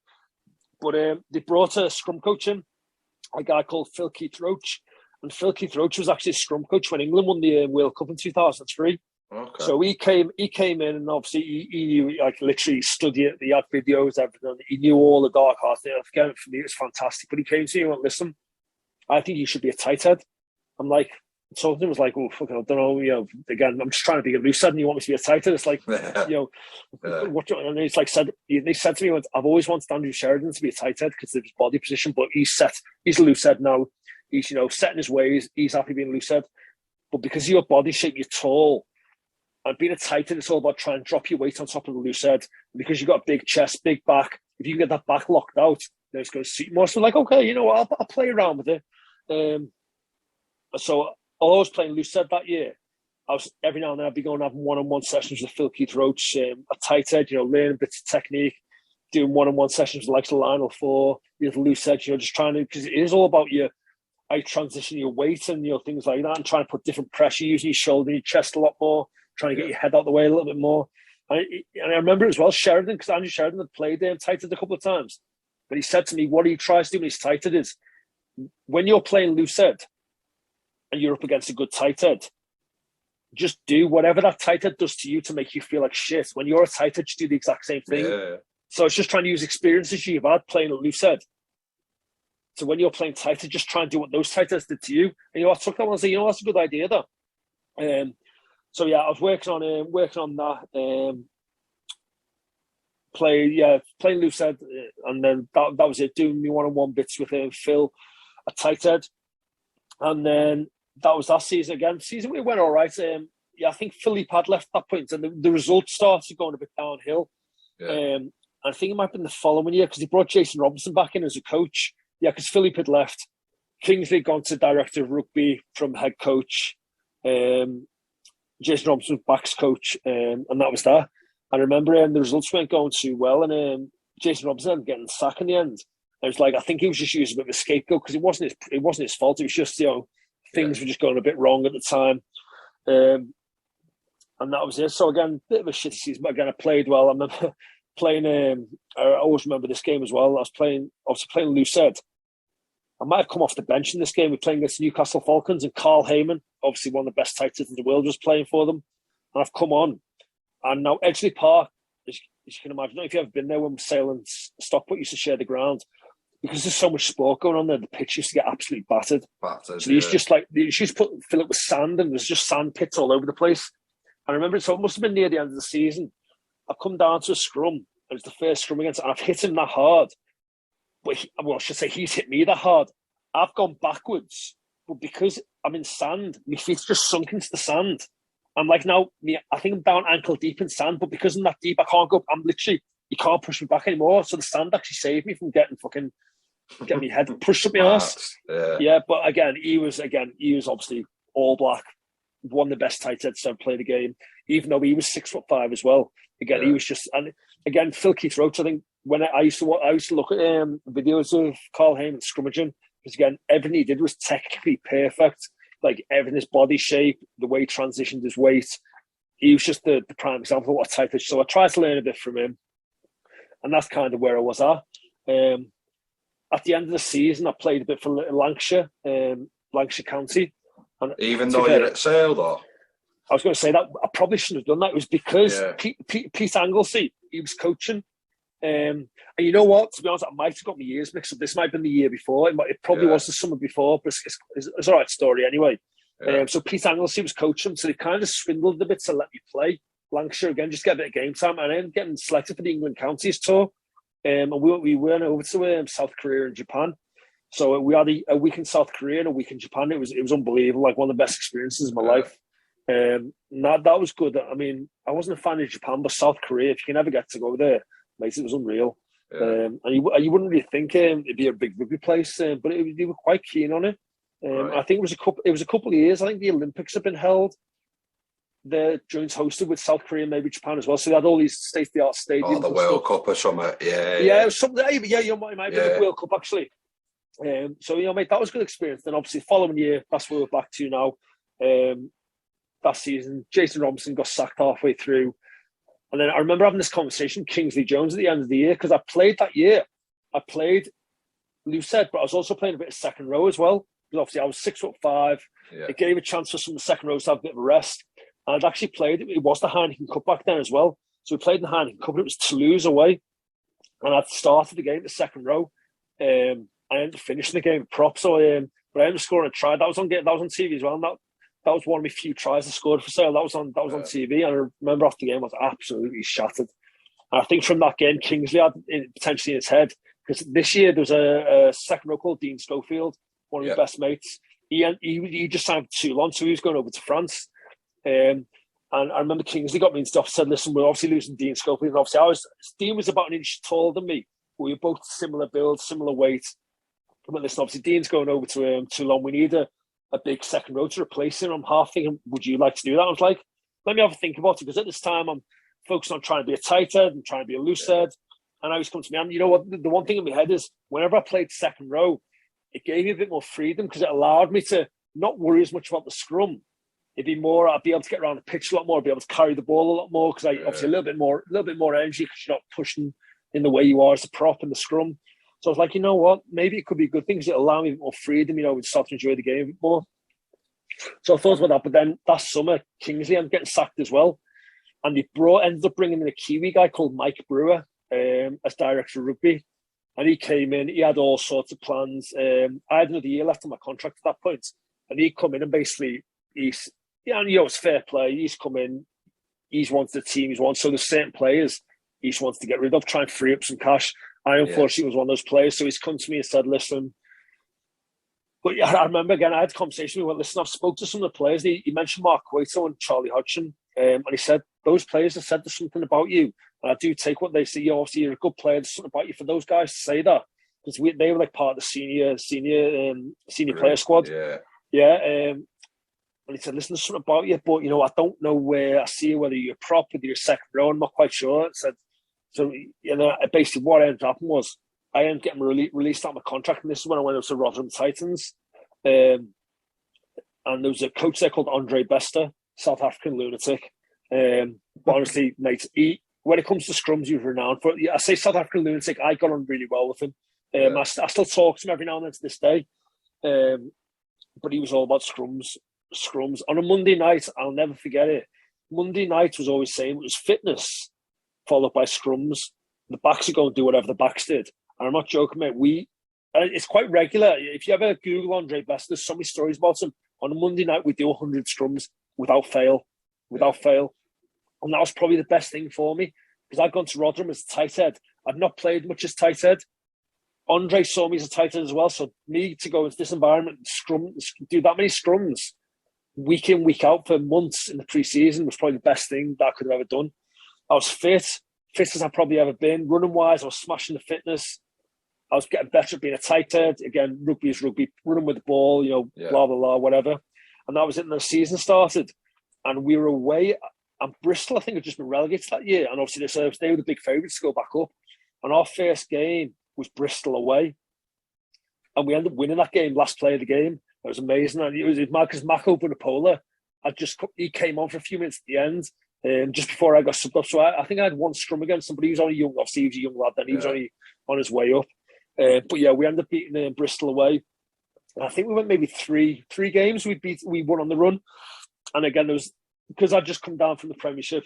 But they brought a scrum coach in, a guy called Phil Keith Roach. And Phil Keith Roach was actually a scrum coach when England won the World Cup in 2003. Okay. So he came in, and obviously he knew, like, literally studied it. He had videos, everything. He knew all the dark arts. Again, for me, it was fantastic. But he came to me and went, "Listen, I think you should be a tight head." I'm like, something was like, "Oh, fuck, I don't know, again, I'm just trying to be a loose head and you want me to be a tight head." It's like, what? And he's like, he said to me, "I've always wanted Andrew Sheridan to be a tight head because of his body position, but he's a loose head now. He's, set in his ways. He's happy being a loose head. But because of your body shape, you're tall. And being a tight head, it's all about trying to drop your weight on top of the loose head. Because you've got a big chest, big back. If you can get that back locked out, then it's going to suit you more." So like, okay, I'll play around with it. So I was playing loose head that year. I was every now and then I'd be going having one-on-one sessions with Phil Keith Roach, a tight head, learning bits of technique, doing one-on-one sessions with like Lionel Four, the loose head, just trying to, because it is all about how you transition your weight and things like that, and trying to put different pressure, using your shoulder and your chest a lot more, trying to get your head out of the way a little bit more. And I remember as well, Sheridan, because Andrew Sheridan had played tight head a couple of times, but he said to me, what he tries to do when he's tight head is, when you're playing loose head and you're up against a good tight head, just do whatever that tight head does to you to make you feel like shit. When you're a tight head, just do the exact same thing. Yeah. So it's just trying to use experiences you've had playing a loose head. So when you're playing tight head, just try and do what those tight heads did to you. And I took that one and said, that's a good idea though. So yeah, I was working on that. Playing loose head, and then that was it. Doing me one-on-one bits with Phil, a tight head, and then that was that season again. Season we went all right. I think Philippe had left at that point, and the results started going a bit downhill. Yeah. I think it might have been the following year because he brought Jason Robinson back in as a coach. Yeah, because Philippe had left. Kingsley had gone to director of rugby from head coach. Jason Robinson was backs coach, and that was that. I remember the results weren't going too well, and Jason Robinson ended up getting sacked in the end. I was like, I think he was just using a bit of a scapegoat because it wasn't his fault. It was just things were just going a bit wrong at the time, and that was it. So again, bit of a shitty season, but again, I played well. I remember playing. I always remember this game as well. I was playing loose head. I might have come off the bench in this game. We're playing against Newcastle Falcons, and Carl Heyman, obviously one of the best tight ends in the world, was playing for them. And I've come on. And now Edgeley Park, as you can imagine, I don't know if you've ever been there when Sale and Stockport used to share the ground. Because there's so much sport going on there, the pitch used to get absolutely battered. So they used to fill it with sand, and there's just sand pits all over the place. I remember, so it must have been near the end of the season. I've come down to a scrum. It was the first scrum against, and I've hit him that hard. But I should say he's hit me that hard. I've gone backwards, but because I'm in sand, my feet's just sunk into the sand. I'm like, now, I think I'm down ankle deep in sand, but because I'm that deep, I can't go. I'm literally, you can't push me back anymore. So the sand actually saved me from getting my head pushed up my arse. Yeah, but again, he was obviously all black, one of the best tight heads to ever play the game, even though he was 6'5" as well. Again, he was just, and again, Phil Keith Roach, I think, when I used to look at videos of Carl Heyman scrimmaging, because again, everything he did was technically perfect. Like everything, his body shape, the way he transitioned his weight. He was just the prime example of what a tight head. So I tried to learn a bit from him. And that's kind of where I was at. At the end of the season, I played a bit for Lancashire County. And even though you're at Sale, though? I was going to say that I probably shouldn't have done that. It was because Pete Anglesey, he was coaching. And you know what? To be honest, I might have got my years mixed up. This might have been the year before. It probably was the summer before, but it's all right story anyway. So Pete Anglesey was coaching, so they kind of swindled a bit to let me play Lancashire again, just get a bit of game time. And I ended up getting selected for the England Counties tour. And we went over to South Korea and Japan. So we had a week in South Korea and a week in Japan. It was unbelievable, like one of the best experiences of my life. That was good. I mean, I wasn't a fan of Japan, but South Korea, if you can ever get to go there, mate, it was unreal. And you wouldn't really think it'd be a big rugby place, but they were quite keen on it. I think it was a couple of years. I think the Olympics have been held. The joint hosted with South Korea and maybe Japan as well. So they had all these state-of-the-art stadiums. Oh, the World Cup or something. It was something. Yeah, it might have been the World Cup actually. So, mate, that was a good experience. Then obviously the following year, that's where we're back to now. That season, Jason Robinson got sacked halfway through. And then I remember having this conversation with Kingsley Jones at the end of the year, because I played that year. I played loose head, but I was also playing a bit of second row as well. Because obviously I was 6'5". Yeah. It gave a chance for some of the second rows to have a bit of a rest. And I'd actually played, it was the Heineken Cup back then as well. So we played in the Heineken Cup, and it was Toulouse away. And I'd started the game, the second row. I ended up finishing the game prop. So, but I ended up scoring a try. That was on TV as well. And that was one of my few tries I scored for sale. That was on TV. And I remember after the game, I was absolutely shattered. And I think from that game, Kingsley had it potentially in his head, because this year there was a second row called Dean Schofield, one of his best mates. He just signed for Toulon, so he was going over to France. And I remember Kingsley got me into stuff, said, listen, we're obviously losing Dean Schofield. And obviously Dean was about an inch taller than me. We were both similar build, similar weight. But listen, obviously Dean's going over to Toulon. We need a big second row to replace him. I'm half thinking, would you like to do that? I was like, let me have a think about it, because at this time I'm focused on trying to be a tight head and trying to be a loose head. And I always come to me, and you know what, the one thing in my head is, whenever I played second row, it gave me a bit more freedom, because it allowed me to not worry as much about the scrum. It'd be more, I'd be able to get around the pitch a lot more, I'd be able to carry the ball a lot more, because obviously a little bit more energy, because you're not pushing in the way you are as a prop in the scrum. So I was like, you know what, maybe it could be a good thing, because it'll allow me a bit more freedom, and start to enjoy the game a bit more. So I thought about that, but then that summer, Kingsley ended up getting sacked as well. And they ended up bringing in a Kiwi guy called Mike Brewer as director of rugby. And he came in, he had all sorts of plans. I had another year left on my contract at that point. And he'd come in and basically, it's fair play. He's come in, he's wanted the team, so there's certain players he just wants to get rid of, try and free up some cash. I unfortunately was one of those players. So he's come to me and said, listen, but yeah, I remember again, I had a conversation with him. Listen, I've spoke to some of the players. He mentioned Mark Cueto and Charlie Hodgson. And he said, those players have said there's something about you. And I do take what they say. Obviously, you're a good player. There's something about you. For those guys to say that, because they were like part of the senior player squad. Yeah. And he said, listen, there's something about you, but, I don't know where I see you, whether you're a prop, whether you're a second row. I'm not quite sure. I said, so, basically what ended up happening was I ended up getting released out of my contract. And this is when I went over to Rotherham Titans. And there was a coach there called Andre Bester, South African lunatic. But honestly, mate, when it comes to scrums, he was renowned for it. I say South African lunatic, I got on really well with him. I still talk to him every now and then to this day. But he was all about scrums. On a Monday night, I'll never forget it. Monday night was always saying it was fitness, followed by scrums. The backs are going to do whatever the backs did. And I'm not joking, mate. It's quite regular. If you ever Google Andre Best, there's so many stories about him. On a Monday night, we do 100 scrums without fail. And that was probably the best thing for me, because I'd gone to Rotherham as a tight head. I'd not played much as tight head. Andre saw me as a tight head as well. So me to go into this environment and do that many scrums week in, week out for months in the pre-season was probably the best thing that I could have ever done. I was fit as I've probably ever been. Running wise, I was smashing the fitness. I was getting better at being a tight head. Again, rugby is rugby, running with the ball, blah, blah, blah, whatever. And that was it. And the season started. And we were away. And Bristol, I think, had just been relegated that year. And obviously, they were the big favourites to go back up. And our first game was Bristol away. And we ended up winning that game, last play of the game. It was amazing. And it was mad because Mako Bunapola, he came on for a few minutes at the end, just before I got subbed up. So I think I had one scrum against somebody. He was only young. Obviously, he was a young lad then. He was only on his way up. But yeah, we ended up beating Bristol away. And I think we went maybe three games we won on the run. And again, there was, because I'd just come down from the Premiership,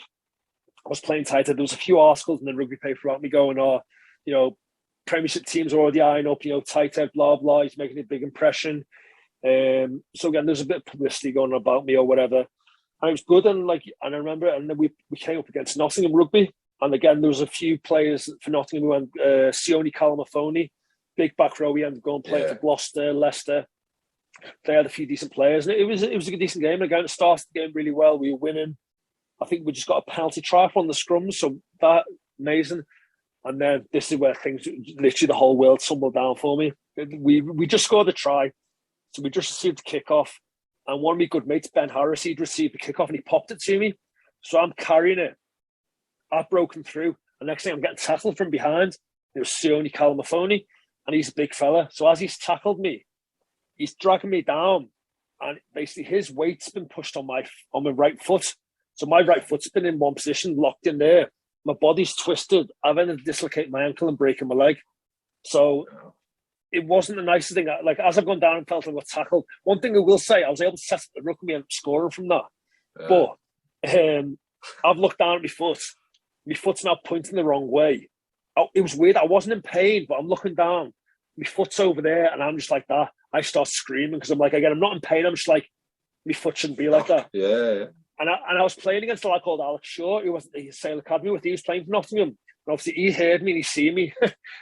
I was playing tighter. There was a few articles in the rugby paper about me going, Premiership teams are already eyeing up, tighter, blah, blah. He's making a big impression. So again, there's a bit of publicity going on about me or whatever. And it was good. And I remember, and then we came up against Nottingham Rugby. And again, there was a few players for Nottingham who went, Sione Kalamafoni, big back row. He ended up going playing for Gloucester, Leicester. They had a few decent players. And it was a decent game. And again, it started the game really well. We were winning. I think we just got a penalty try on the scrums. So that, amazing. And then this is where things, literally the whole world tumbled down for me. We just scored a try. So we just received the kickoff. And one of my good mates, Ben Harris, he'd received the kickoff and he popped it to me. So I'm carrying it. I've broken through. And next thing I'm getting tackled from behind. It was Sione Kalamafoni. and he's a big fella. So as he's tackled me, he's dragging me down, and basically his weight's been pushed on my right foot. So my right foot's been in one position, locked in there. My body's twisted. I've ended up dislocating my ankle and breaking my leg. So it wasn't the nicest thing. Like, as I've gone down and felt I got tackled, one thing I will say, I was able to set up the rugby and scoring from that. But I've looked down at my foot. My foot's now pointing the wrong way. It was weird. I wasn't in pain, but I'm looking down. My foot's over there, and I'm just like that. I start screaming because I'm like, again, I'm not in pain. I'm just like, my foot shouldn't be like that. Yeah. And I was playing against a lad called Alex Shaw, who was at the Sale Academy with. He was playing for Nottingham. And obviously, he heard me and he seen me.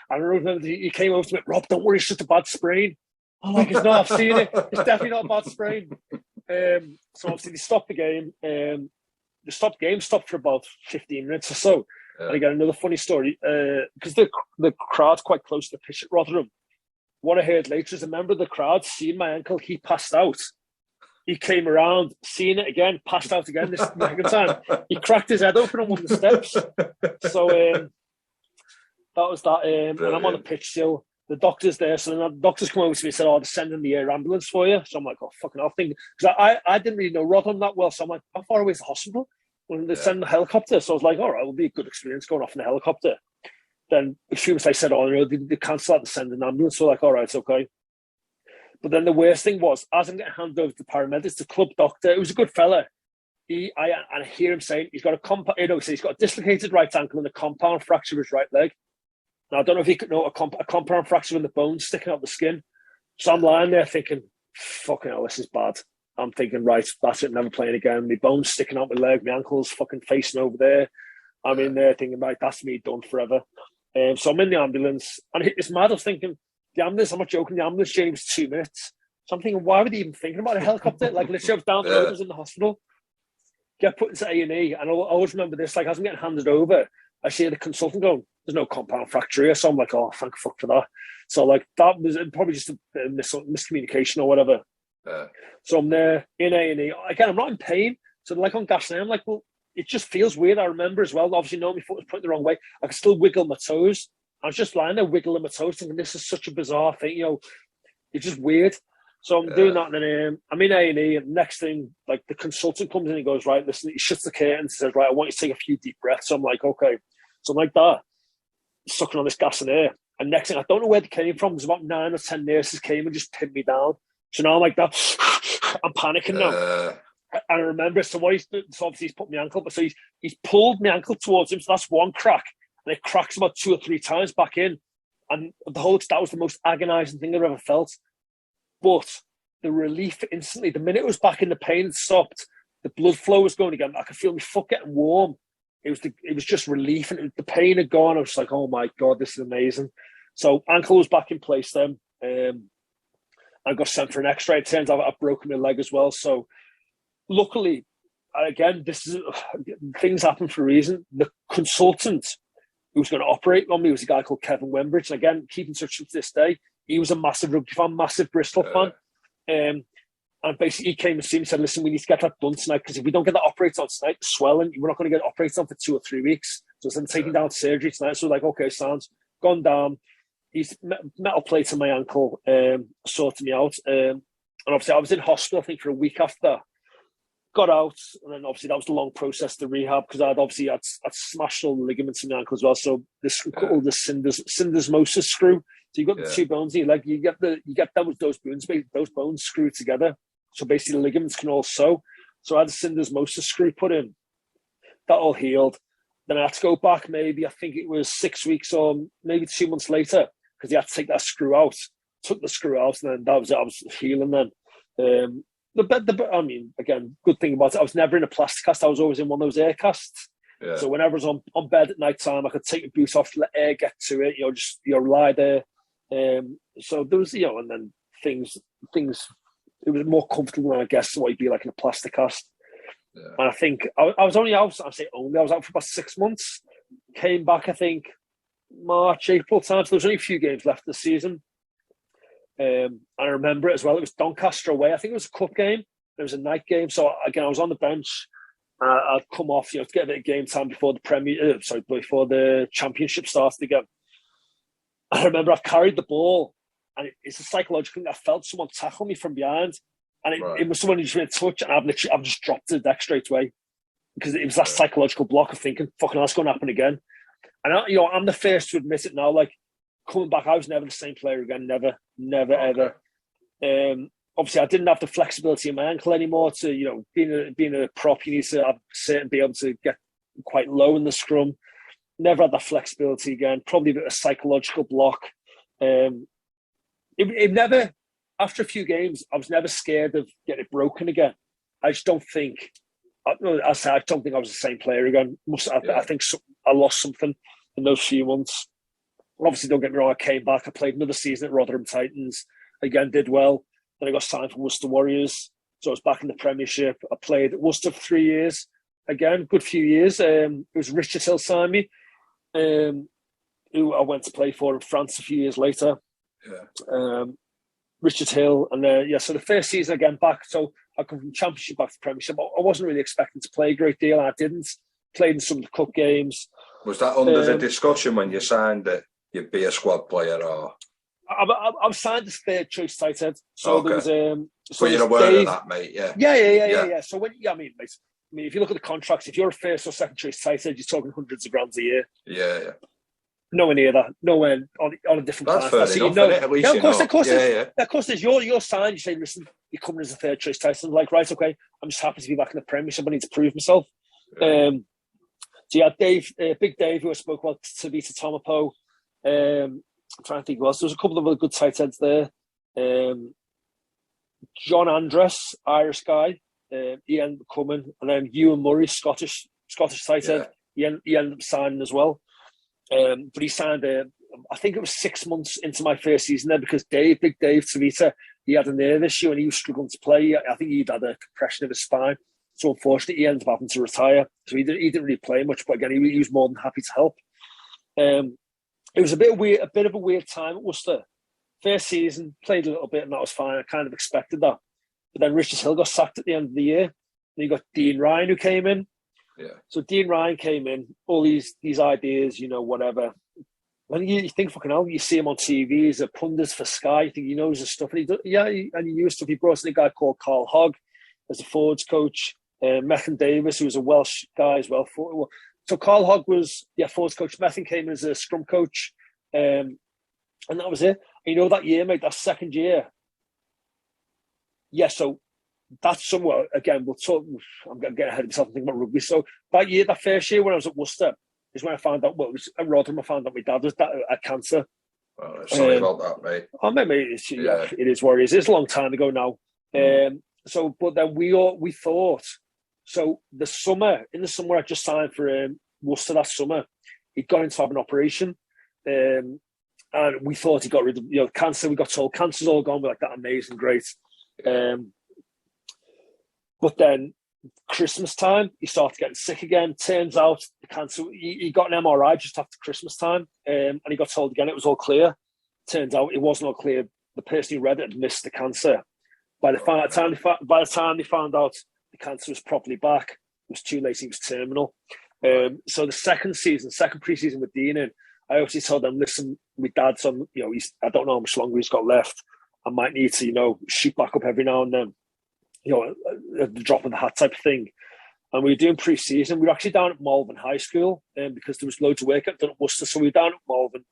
I remember he came over to me, Rob, don't worry, it's just a bad sprain. I'm like, it's not, I've seen it. It's definitely not a bad sprain. So obviously, they stopped the game. Stopped for about 15 minutes or so. Yeah. And again, another funny story, because the crowd's quite close to the pitch at Rotherham. What I heard later is a member of the crowd seeing my ankle, he passed out. He came around, seen it again, passed out again this second time. He cracked his head open on one of the steps. So that was that. And I'm on the pitch still. The doctor's there. So the doctors come over to me and said, they're sending the air ambulance for you. So I'm like, fucking hell. Because I didn't really know Rotherham that well. So I'm like, how far away is the hospital? When they send the helicopter. So I was like, all right, it'll be a good experience going off in a helicopter. Then as soon as they said, they cancel out and send an ambulance. So like, all right, it's okay. But then the worst thing was, as I'm getting handed over to the paramedics, the club doctor, who was a good fella, I hear him saying he's got he's got a dislocated right ankle and a compound fracture of his right leg. Now, I don't know if you could know a compound fracture when the bone's sticking out the skin. So I'm lying there thinking, fucking hell, this is bad. I'm thinking, right, that's it, never playing again. My bone's sticking out my leg, my ankle's fucking facing over there. I'm in there thinking, right, that's me done forever. So I'm in the ambulance, and it's mad. I was thinking, the ambulance, I'm not joking, the ambulance journey was 2 minutes. So I'm thinking, why were they even thinking about a helicopter? Like, literally, I was down the road, I was in the hospital. Get put into A&E, and I always remember this, like, as I'm getting handed over, I see the consultant going, there's no compound fracture here. So I'm like, thank fuck for that. So, like, that was probably just a miscommunication or whatever. So I'm there in A&E. Again, I'm not in pain. So, like, on gas now, I'm like, well, it just feels weird. I remember as well, obviously, my foot was pointing the wrong way. I could still wiggle my toes. I was just lying there wiggling my toes thinking, this is such a bizarre thing, it's just weird. So I'm doing that, and then I'm in A&E, and next thing, like, the consultant comes in and goes, right, listen, he shuts the curtain and says, right, I want you to take a few deep breaths. So I'm like, okay. So I'm like that, sucking on this gas and air. And next thing, I don't know where they came from. There's about 9 or 10 nurses came and just pinned me down. So now I'm like that. I'm panicking now. And I remember, so obviously he's put my ankle, but so he's pulled my ankle towards him. So that's one crack. And it cracks about 2 or 3 times back in. And that was the most agonising thing I've ever felt. But the relief instantly, the minute it was back in, the pain had stopped, the blood flow was going again. I could feel my foot getting warm. It was just relief, and the pain had gone. I was like, oh my God, this is amazing. So ankle was back in place then. I got sent for an X-ray. It turns out I've broken my leg as well. So luckily, again, things happen for a reason. The consultant who was going to operate on me was a guy called Kevin Wembridge. And again, keep in touch with this day. He was a massive rugby fan, massive Bristol fan. And basically he came and see me and said, listen, we need to get that done tonight, because if we don't get that operated on tonight, the swelling, we're not going to get operated on for 2 or 3 weeks. So I'm taking down to surgery tonight. So like, okay, sounds gone down. He's metal plate on my ankle, sorted me out. And obviously I was in hospital, I think, for a week after that. Got out, and then obviously that was the long process to rehab, because I'd smashed all the ligaments in my ankle as well. So this called the syndesmosis screw. So you've got the 2 bones in your leg. You get those bones screwed together. So basically the ligaments can all sew. So I had a syndesmosis screw put in. That all healed. Then I had to go back, maybe I think it was 6 weeks or maybe 2 months later, because they had to take that screw out. Took the screw out, and then that was it. I was healing then. I mean, again, good thing about it, I was never in a plastic cast. I was always in one of those air casts. Yeah. So whenever I was on bed at night time, I could take the boot off, let air get to it, just lie there. So there was, and then things, it was more comfortable than, I guess, what you'd be like in a plastic cast. Yeah. And I think I was only out, I was out for about 6 months. Came back, I think, March, April time. So there was only a few games left this season. And I remember it as well. It was Doncaster away. I think it was a cup game. It was a night game. So again, I was on the bench. I'd come off, to get a bit of game time before the before the championship started again. I remember I carried the ball, and it's a psychological thing. I felt someone tackle me from behind, and it was someone who just made a touch, and I've just dropped to the deck straight away because it was that psychological block of thinking, fucking, that's going to happen again. And I'm the first to admit it now. Like, coming back, I was never the same player again. Never, ever. Obviously, I didn't have the flexibility in my ankle anymore. To being a prop, you need to be able to get quite low in the scrum. Never had that flexibility again. Probably a bit of a psychological block. It never. After a few games, I was never scared of getting it broken again. I just don't think. I don't think I was the same player again. I think I lost something in those few months. Obviously, don't get me wrong. I came back. I played another season at Rotherham Titans. Again, did well. Then I got signed for Worcester Warriors. So I was back in the Premiership. I played at Worcester for 3 years. Again, good few years. It was Richard Hill signed me, who I went to play for in France a few years later. Yeah. Richard Hill. And so the first season again back. So I come from Championship back to Premiership. I wasn't really expecting to play a great deal. I didn't. Played in some of the cup games. Was that under the discussion when you signed that you'd be a squad player, or? I was signed as third choice tight end. So there was so you're aware of that, mate, yeah. Yeah. So mate, if you look at the contracts, if you're a first or second choice tight end, you're talking hundreds of grand a year. Yeah. Nowhere near that. Nowhere on a different planet. That's fair enough, at least of course there's you're signed, you say, listen, you're coming as a third choice tight end. Like, right, okay, I'm just happy to be back in the Premiership. I need to prove myself. Yeah. So you had Dave, Big Dave, who I spoke about, Tavita Tomapo. I'm trying to think who else. There was a couple of other good tight ends there. John Andress, Irish guy, he ended up coming, and then Ewan Murray, Scottish tight end. He ended up signing as well. But he signed, I think it was 6 months into my first season there, because Big Dave Tavita, he had a nerve issue and he was struggling to play. I think he'd had a compression of his spine. So unfortunately, he ended up having to retire. So he didn't really play much, but again, he was more than happy to help. It was a bit of a weird time at Worcester. First season, played a little bit, and that was fine. I kind of expected that. But then Richard Hill got sacked at the end of the year. And you got Dean Ryan, who came in. Yeah. So Dean Ryan came in, all these ideas, whatever. When you think, fucking hell, you see him on TV, he's a pundit for Sky, you think he knows his stuff. And he knew his stuff. He brought in a guy called Carl Hogg as a forwards coach. Methan Davis, who was a Welsh guy as well. So Carl Hogg was forwards coach. Methan came in as a scrum coach. And that was it. And that year, mate, that second year. Yeah, so that's somewhere, again, we'll talk. I'm going to get ahead of myself and think about rugby. So that first year when I was at Worcester, is when I found out, it was at Rotherham, I found out my dad had cancer. Well, sorry about that, mate. Oh, mate, it is what it is. It's a long time ago now. But then we thought, so in the summer I just signed for Worcester that summer, he'd gone in to have an operation. And we thought he got rid of cancer. We got told cancer's all gone. We're like, that amazing, great. But then Christmas time, he started getting sick again. Turns out the cancer, he got an MRI just after Christmas time, and he got told again it was all clear. Turns out it wasn't all clear. The person who read it had missed the cancer. By the time they found out the cancer was properly back, it was too late. He was terminal. So the second pre-season with Dean in, I obviously told them, listen, my dad's on, I don't know how much longer he's got left. I might need to, shoot back up every now and then, at the drop of the hat type of thing. And we were doing pre-season. We were actually down at Malvern High School because there was loads of work done at Worcester. So we were down at Malvern.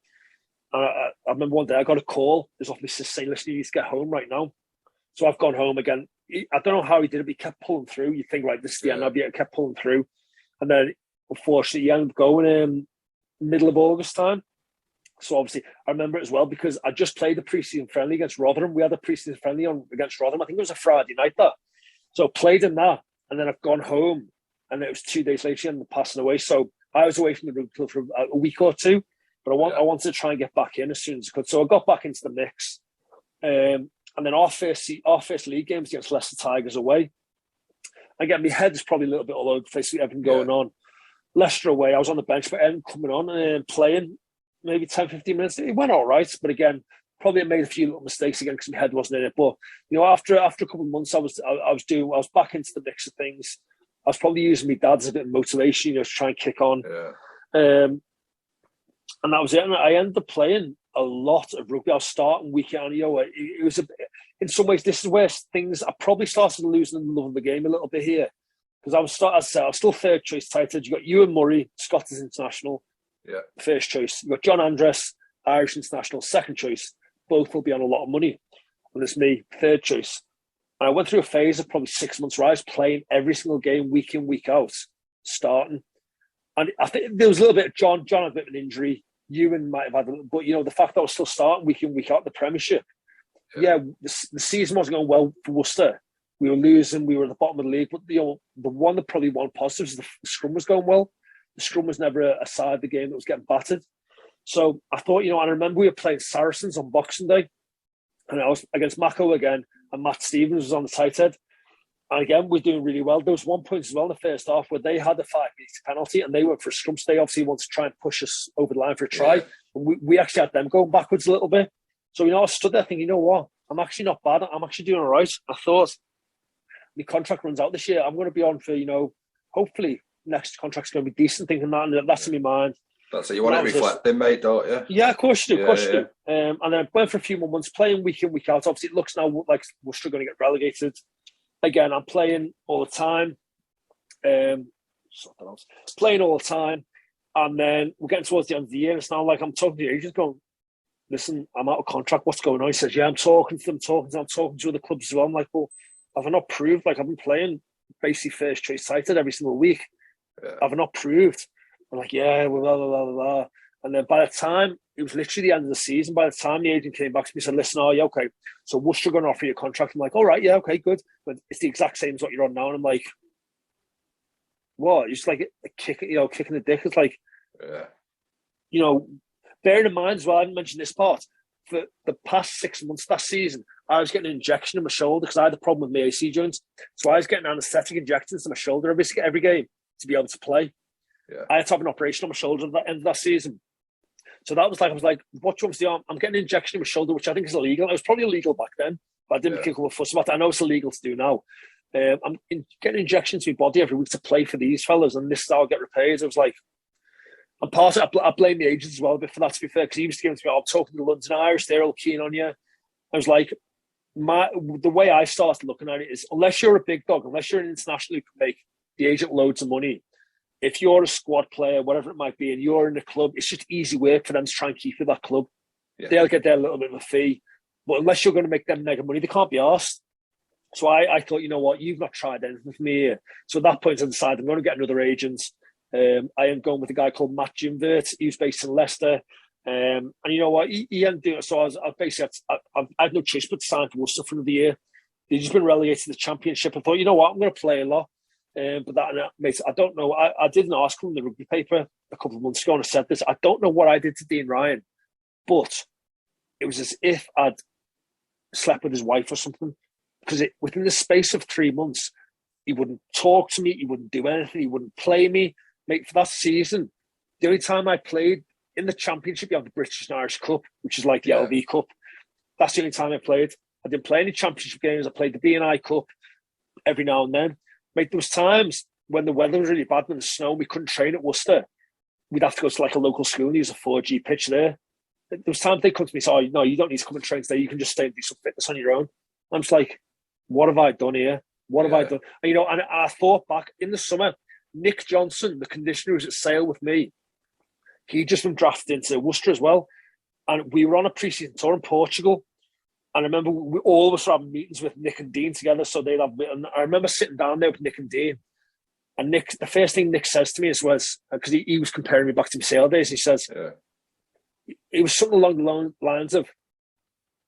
And I remember one day I got a call. There's off my sister saying, listen, you need to get home right now. So I've gone home again. I don't know how he did it, but he kept pulling through. You think, this is the end. He kept pulling through. And then, unfortunately, he ended up going middle of August time. So obviously, I remember it as well because I just played the pre-season friendly against Rotherham. We had a pre-season friendly against Rotherham. I think it was a Friday night that. So I played in that, and then I've gone home, and it was 2 days later, and passing away. So I was away from the rugby club for a week or two, but I wanted to try and get back in as soon as I could. So I got back into the mix, and then our first league games against Leicester Tigers away. Again, my head is probably a little bit all over the place with everything going on. Leicester away, I was on the bench, but Ed coming on and playing maybe 10, 15 minutes. It went all right, but again, probably made a few little mistakes again because my head wasn't in it. But after a couple of months, I was back into the mix of things. I was probably using my dad as a bit of motivation, to try and kick on. Yeah. And that was it. And I ended up playing a lot of rugby. I was starting weekend, it was in some ways, this is where things, I probably started losing the love of the game a little bit here. Because I was still third choice tight end. You got Ewan Murray, Scottish international, first choice. You got John Andress, Irish international, second choice. Both will be on a lot of money. And it's me, third choice. And I went through a phase of probably 6 months where I was playing every single game, week in, week out, starting. And I think there was a little bit of John had a bit of an injury. Ewan might have had a little, but the fact that I was still starting week in, week out, the Premiership. The season wasn't going well for Worcester. We were losing. We were at the bottom of the league. But the one that probably won positives is the scrum was going well. The scrum was never a side of the game that was getting battered. So I thought, and I remember we were playing Saracens on Boxing Day, and I was against Mako again, and Matt Stevens was on the tight head. And again, we're doing really well. There was one point as well in the first half where they had a 5-metre penalty, and they went for a scrum. So they obviously wanted to try and push us over the line for a try. Yeah. And we actually had them going backwards a little bit. So, I stood there thinking, what? I'm actually not bad. I'm actually doing all right. I thought, my contract runs out this year. I'm going to be on for, hopefully next contract's going to be decent, thinking that, and that's in my mind. That's it. You want it reflecting, mate, don't you? Yeah, of course you do. And then I went for a few more months playing week in, week out. Obviously, it looks now like we're still going to get relegated. Again, I'm playing all the time. Something else. Playing all the time. And then we're getting towards the end of the year. And it's now like I'm talking to the agent going, listen, I'm out of contract. What's going on? He says, I'm talking to them, I'm talking to other clubs as well. I'm like, well, have I not proved? Like, I've been playing basically first choice tight end every single week. Have I not proved? I'm like, blah, blah, blah, blah. And then by the time, it was literally the end of the season, by the time the agent came back to me and said, listen, okay, so Worcester going to offer you a contract. I'm like, all right, okay, good. But it's the exact same as what you're on now. And I'm like, what? It's like a kick, kicking the dick. It's like, bearing in mind as well, I haven't mentioned this part, for the past 6 months that season, I was getting an injection in my shoulder because I had a problem with my AC joints. So I was getting anaesthetic injections to my shoulder every game to be able to play. Yeah. I had to have an operation on my shoulder at the end of that season. So that was like, I was like, what do you want to do? I'm getting an injection in my shoulder, which I think is illegal. It was probably illegal back then, but I didn't kick up a fuss about it. I know it's illegal to do now. I'm getting injections to my body every week to play for these fellas, and this is how I get repaid. I was like, and part of it, I blame the agents as well a bit for that, to be fair, because he was giving to me, I'm talking to the London Irish, they're all keen on you. I was like, the way I started looking at it is, unless you're a big dog, unless you're an international who can make the agent loads of money, if you're a squad player, whatever it might be, and you're in a club, it's just easy work for them to try and keep you at that club. Yeah. They'll get their little bit of a fee. But unless you're going to make them mega money, they can't be arsed. So I thought, you've not tried anything for me here. So at that point, I decided I'm going to get another agent. I am going with a guy called Matt Jimvert. He was based in Leicester. And you know what? He ended doing it. So I had no choice but to sign for Worcester for another year. They've just been relegated to the Championship. I thought, I'm going to play a lot. But that, mate, I don't know. I did an article in the Rugby paper a couple of months ago, and I said this. I don't know what I did to Dean Ryan, but it was as if I'd slept with his wife or something. Because within the space of 3 months, he wouldn't talk to me, he wouldn't do anything, he wouldn't play me. Mate, for that season, the only time I played in the Championship, you have the British and Irish Cup, which is like the LV Cup. That's the only time I played. I didn't play any Championship games. I played the B&I Cup every now and then. Mate, there was times when the weather was really bad, when the snow, we couldn't train at Worcester. We'd have to go to like a local school and use a 4G pitch there. There was times they come to me and say, no, you don't need to come and train today. You can just stay and do some fitness on your own. I'm just like, what have I done here? What have I done? And, and I thought back in the summer, Nick Johnson, the conditioner who was at Sale with me, he'd just been drafted into Worcester as well. And we were on a pre-season tour in Portugal. And I remember we all of us were having meetings with Nick and Dean together. So they'd have, and I remember sitting down there with Nick and Dean. And Nick, the first thing Nick says to me was, because he was comparing me back to my Sale days, he says, it was something along the lines of,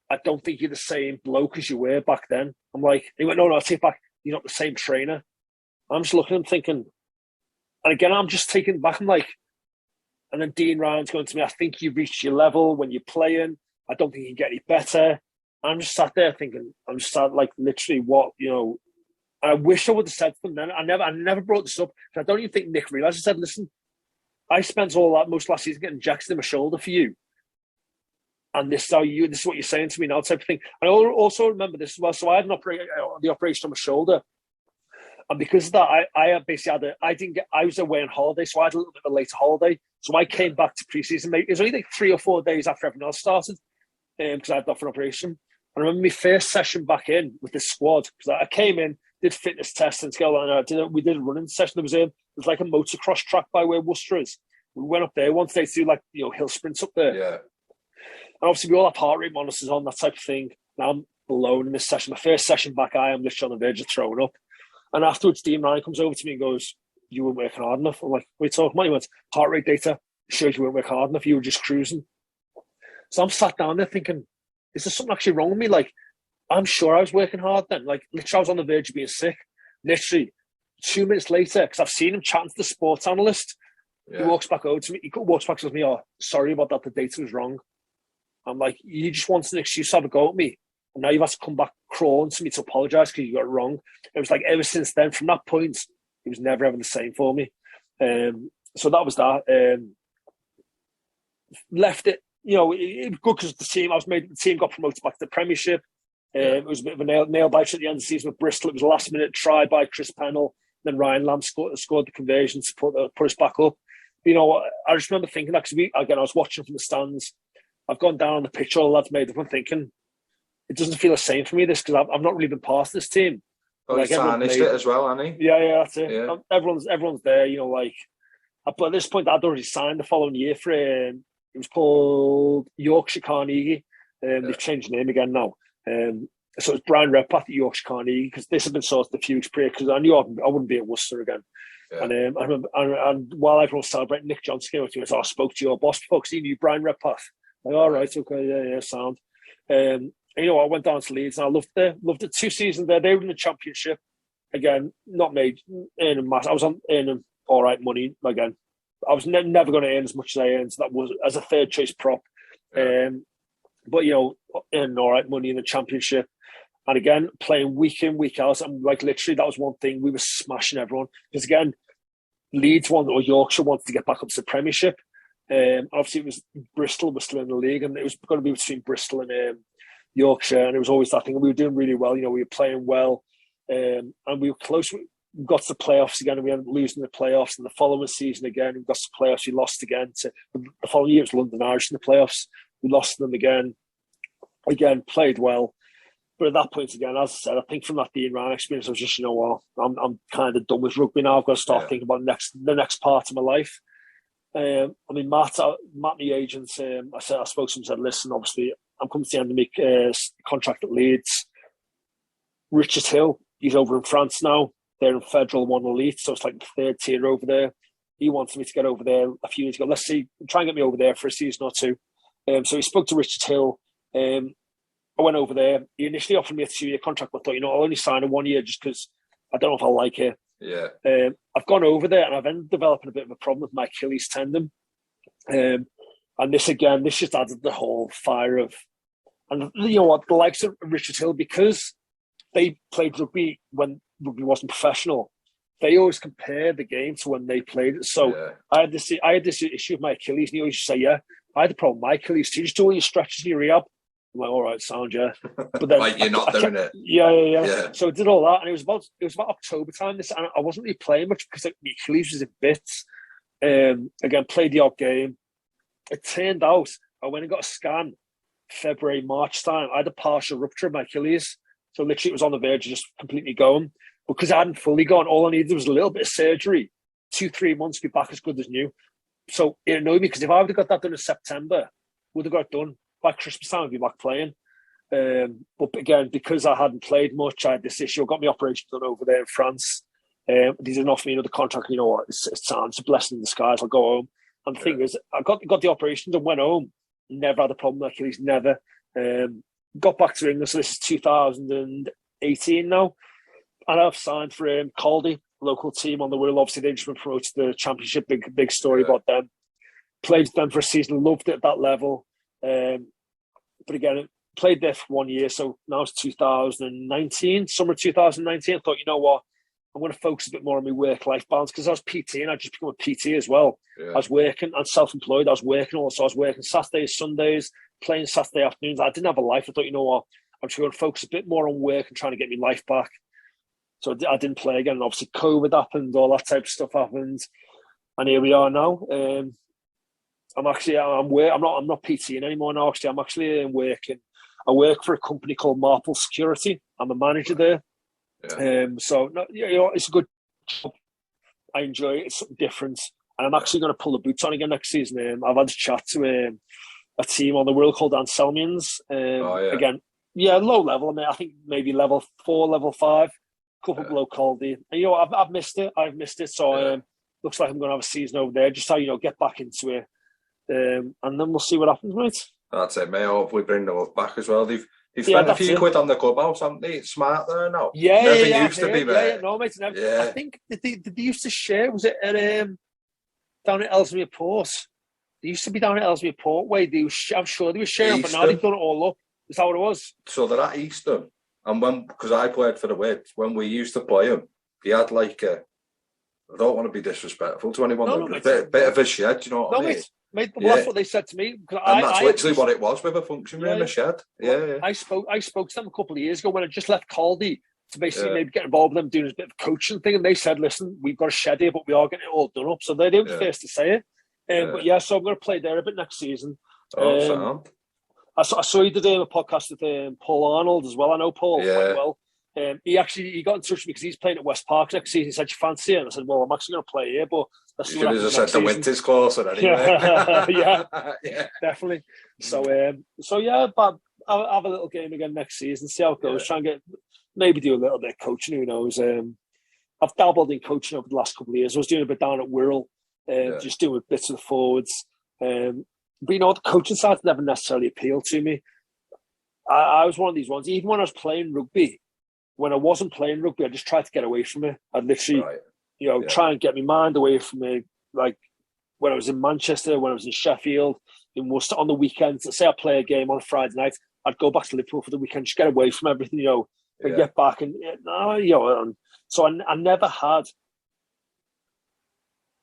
I don't think you're the same bloke as you were back then. I'm like, he went, no, I take it back. You're not the same trainer. I'm just looking at him thinking, and again, I'm just taking it back. I'm like, and then Dean Ryan's going to me, I think you've reached your level when you're playing. I don't think you can get any better. I'm just sat there thinking, I'm just sat like literally what, I wish I would have said to them then. I never brought this up. I don't even think Nick realised. I said, listen, I spent most last season getting injections in my shoulder for you. And this is what you're saying to me now, type of thing. And I also remember this as well. So I had the operation on my shoulder. And because of that, I basically I was away on holiday, so I had a little bit of a later holiday. So I came back to pre-season. It was only like 3 or 4 days after everyone else started, because I had that for an operation. I remember my first session back in with the squad, because I came in, did fitness tests and scale, and we did a running session. There was like a motocross track by where Worcester is. We went up there one day to do like, hill sprints up there. Yeah. And obviously we all have heart rate monitors on, that type of thing. Now I'm alone in this session. My first session back, I am literally on the verge of throwing up. And afterwards, Dean Ryan comes over to me and goes, "You weren't working hard enough." I'm like, "What are you talking about?" He went, "Heart rate data shows you weren't working hard enough. You were just cruising." So I'm sat down there thinking, is there something actually wrong with me? Like, I'm sure I was working hard then. Like, literally, I was on the verge of being sick. Literally, 2 minutes later, because I've seen him chatting to the sports analyst, he walks back over to me. He walks back to me, "Oh, sorry about that. The data was wrong." I'm like, "You just wanted an excuse to have a go at me. And now you've had to come back crawling to me to apologise because you got it wrong." It was like, ever since then, from that point, it was never ever the same for me. So that was that. Left it, it was good because the team got promoted back to the Premiership. It was a bit of a nail biter at the end of the season with Bristol. It was a last minute try by Chris Pennell. Then Ryan Lamb scored the conversion to put us back up. I just remember thinking that because I was watching from the stands. I've gone down on the pitch, all the lads made up. I'm thinking, it doesn't feel the same for me, this, because I've not really been part of this team. Oh, he's tarnished it as well, hasn't he? Yeah, that's it. Yeah. Everyone's there, but at this point, I'd already signed the following year for it was called Yorkshire Carnegie. They've changed the name again now. So it's Brian Redpath at Yorkshire Carnegie, because this had been sorted a few weeks prior, because I knew I wouldn't be at Worcester again. Yeah. And I remember, and while everyone was celebrating, Nick Johnson came up to me and said, "I spoke to your boss before, because he knew Brian Redpath." Like, all right, okay, yeah, sound. I went down to Leeds and I loved it. 2 seasons there. They were in the Championship. Again, not made earning mass. I was on earning all right money again. I was never going to earn as much as I earned. So that was as a third choice prop. Yeah. But earning all right money in the Championship. And again, playing week in, week out. And like literally, that was one thing. We were smashing everyone. Because again, Yorkshire wanted to get back up to the Premiership. Obviously, it was Bristol was still in the league, and it was going to be between Bristol and Yorkshire, and it was always that thing. We were doing really well, we were playing well, and we were close. We got to the playoffs again, and we ended up losing the playoffs. And the following season again, we got to the playoffs. We lost again. The following year, it was London Irish in the playoffs. We lost them again. Again, played well, but at that point again, as I said, I think from that Dean Ryan experience, I was just, I'm kind of done with rugby now. I've got to start thinking about the next part of my life. Matt, my agent, I spoke to him and said, "Listen, obviously, I'm coming to the end of my contract at Leeds. Richard Hill, he's over in France now. They're in Federal 1 Elite, so it's like the third tier over there. He wanted me to get over there a few years ago. Let's see, try and get me over there for a season or two." So he spoke to Richard Hill. I went over there. He initially offered me a 2-year contract, but I thought, I'll only sign a 1 year just because I don't know if I'll like it. Yeah. I've gone over there and I've ended up developing a bit of a problem with my Achilles tendon. And this just added the whole fire of, and the likes of Richard Hill, because they played rugby when rugby wasn't professional, they always compare the game to when they played it. So I had this issue with my Achilles, and he always used to say, "Yeah, I had a problem with my Achilles. So you just do all your stretches and your rehab." I'm like, "All right, sound, yeah." But then like you're not doing it. Yeah. So I did all that, and it was about October time. And I wasn't really playing much because my Achilles was in bits. Again, played the odd game. It turned out I went and got a scan February, March time. I had a partial rupture of my Achilles, so literally it was on the verge of just completely going. Because I hadn't fully gone, all I needed was a little bit of surgery. 2-3 months to be back as good as new. So it annoyed me, because if I would have got that done in September, would have got it done by Christmas time, I'd be back playing. But again, because I hadn't played much, I had this issue. I got my operation done over there in France. They didn't offer me another contract. You know what? It's a blessing in disguise. I'll go home. And the thing is, I got the operation and went home. Never had a problem with Achilles, never. Got back to England, so this is 2018 now. And I've signed for Caldy, local team on the Waterloo. Obviously, they've just been promoted to the Championship. Big story about them. Played with them for a season, loved it at that level. But again, played there for 1 year. So now it's 2019, summer 2019. I thought, you know what? I'm going to focus a bit more on my work-life balance, because I was PT and I just become a PT as well. Yeah. I was working and self-employed. I was working also. I was working Saturdays, Sundays, playing Saturday afternoons. I didn't have a life. I thought, you know what? I'm just going to focus a bit more on work and trying to get my life back. So I didn't play again. And obviously, COVID happened, all that type of stuff happened. And here we are now. I'm not PTing anymore now. Actually, I'm actually working. I work for a company called Marple Security. I'm a manager there. Yeah. So it's a good job. I enjoy it. It's something different, and I'm actually going to pull the boots on again next season. I've had a chat to a team on the World called Anselmians. Again, low level. I mean, I think maybe level 4, level 5, couple below Caldy. And I've missed it. So looks like I'm going to have a season over there. Just how get back into it, and then we'll see what happens, mate. That's it, mate. Hopefully bring the love back as well. They've spent a few quid on the clubhouse, haven't they? It's smart there now. Never used to be, mate. No, mate. Never. Yeah. I think they used to share. Was it at down at Ellesmere Port? They used to be down at Ellesmere Port way. I'm sure they were sharing, Easton. But now they've done it all up. Is that what it was? So they're at Easton, and because I played for the Wids, when we used to play them, they had like a. I don't want to be disrespectful to anyone. A bit of a shed, you know what I mean? Mate, well, that's what they said to me. And that's literally what it was, with a function room, a shed. Yeah. I spoke to them a couple of years ago when I just left Caldy to basically maybe get involved with them doing a bit of coaching thing, and they said, "Listen, we've got a shed here, but we are getting it all done up." So they weren't the first to say it. But so I'm going to play there a bit next season. Sound. I saw you did a podcast with Paul Arnold as well. I know Paul quite well. He got in touch with me because he's playing at West Park next season. He said, "You fancy it?" And I said, "Well, I'm actually going to play here, but let's see what happens next season." The winter's closer anyway. yeah, definitely. So, but I'll have a little game again next season, see how it goes. Try and maybe do a little bit of coaching. Who knows? I've dabbled in coaching over the last couple of years. I was doing a bit down at Wirral, just doing bits of the forwards. But the coaching side never necessarily appealed to me. I was one of these ones. Even when I was playing rugby. When I wasn't playing rugby, I just tried to get away from it. I'd literally, try and get my mind away from it. Like when I was in Manchester, when I was in Sheffield, in Worcester on the weekends. Let's say I play a game on a Friday night, I'd go back to Liverpool for the weekend, just get away from everything, and get back. And so I never had,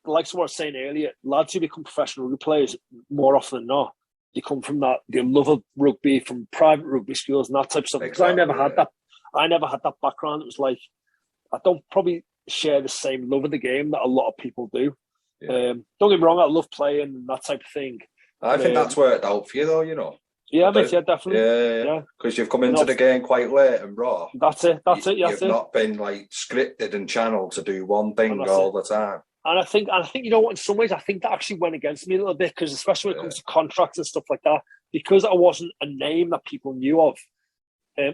like what I was saying earlier, lads who become professional rugby players more often than not. They come from that, they love of rugby, from private rugby schools and that type of stuff. Because I never had that. I never had that background. It was like, I don't probably share the same love of the game that a lot of people do. Yeah. Don't get me wrong, I love playing and that type of thing. I think that's worked out for you though, Yeah, mate, definitely. Yeah. Because you've come into the game quite late and raw. That's it. You've not been like scripted and channeled to do one thing all the time. And I think what, in some ways, I think that actually went against me a little bit, because especially when it comes to contracts and stuff like that, because I wasn't a name that people knew of.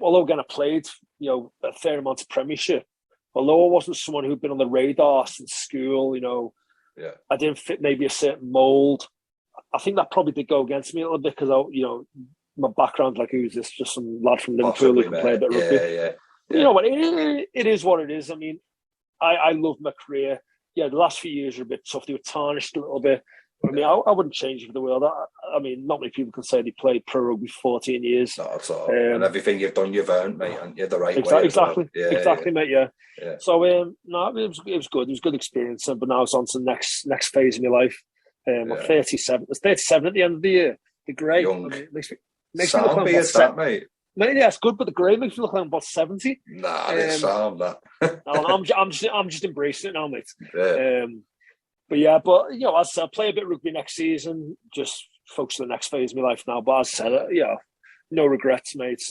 Although again, I played, a fair amount of Premiership. Although I wasn't someone who'd been on the radar since school, I didn't fit maybe a certain mould. I think that probably did go against me a little bit, because my background, like, who's this? Just some lad from Liverpool who can play a bit of rugby. Yeah. You know what? It is what it is. I mean, I love my career. Yeah, the last few years are a bit tough. They were tarnished a little bit. But, I mean, I wouldn't change it for the world. I mean, not many people can say they played pro rugby for 14 years. Not at all. And everything you've done, you've earned, mate, and you're the right way. Exactly, mate, yeah. So, no, it was good. It was a good experience. But now it's on to the next phase of my life. I'm 37. I was 37 at the end of the year. The grey. Young. I mean, makes me look like that, mate. Mate, yeah, it's good, but the grey makes me look like I'm about 70. Nah, it's Sam, that. I'm just embracing it now, mate. Yeah. But as I said, I'll play a bit of rugby next season, just focus on the next phase of my life now. But as I said, no regrets, mate.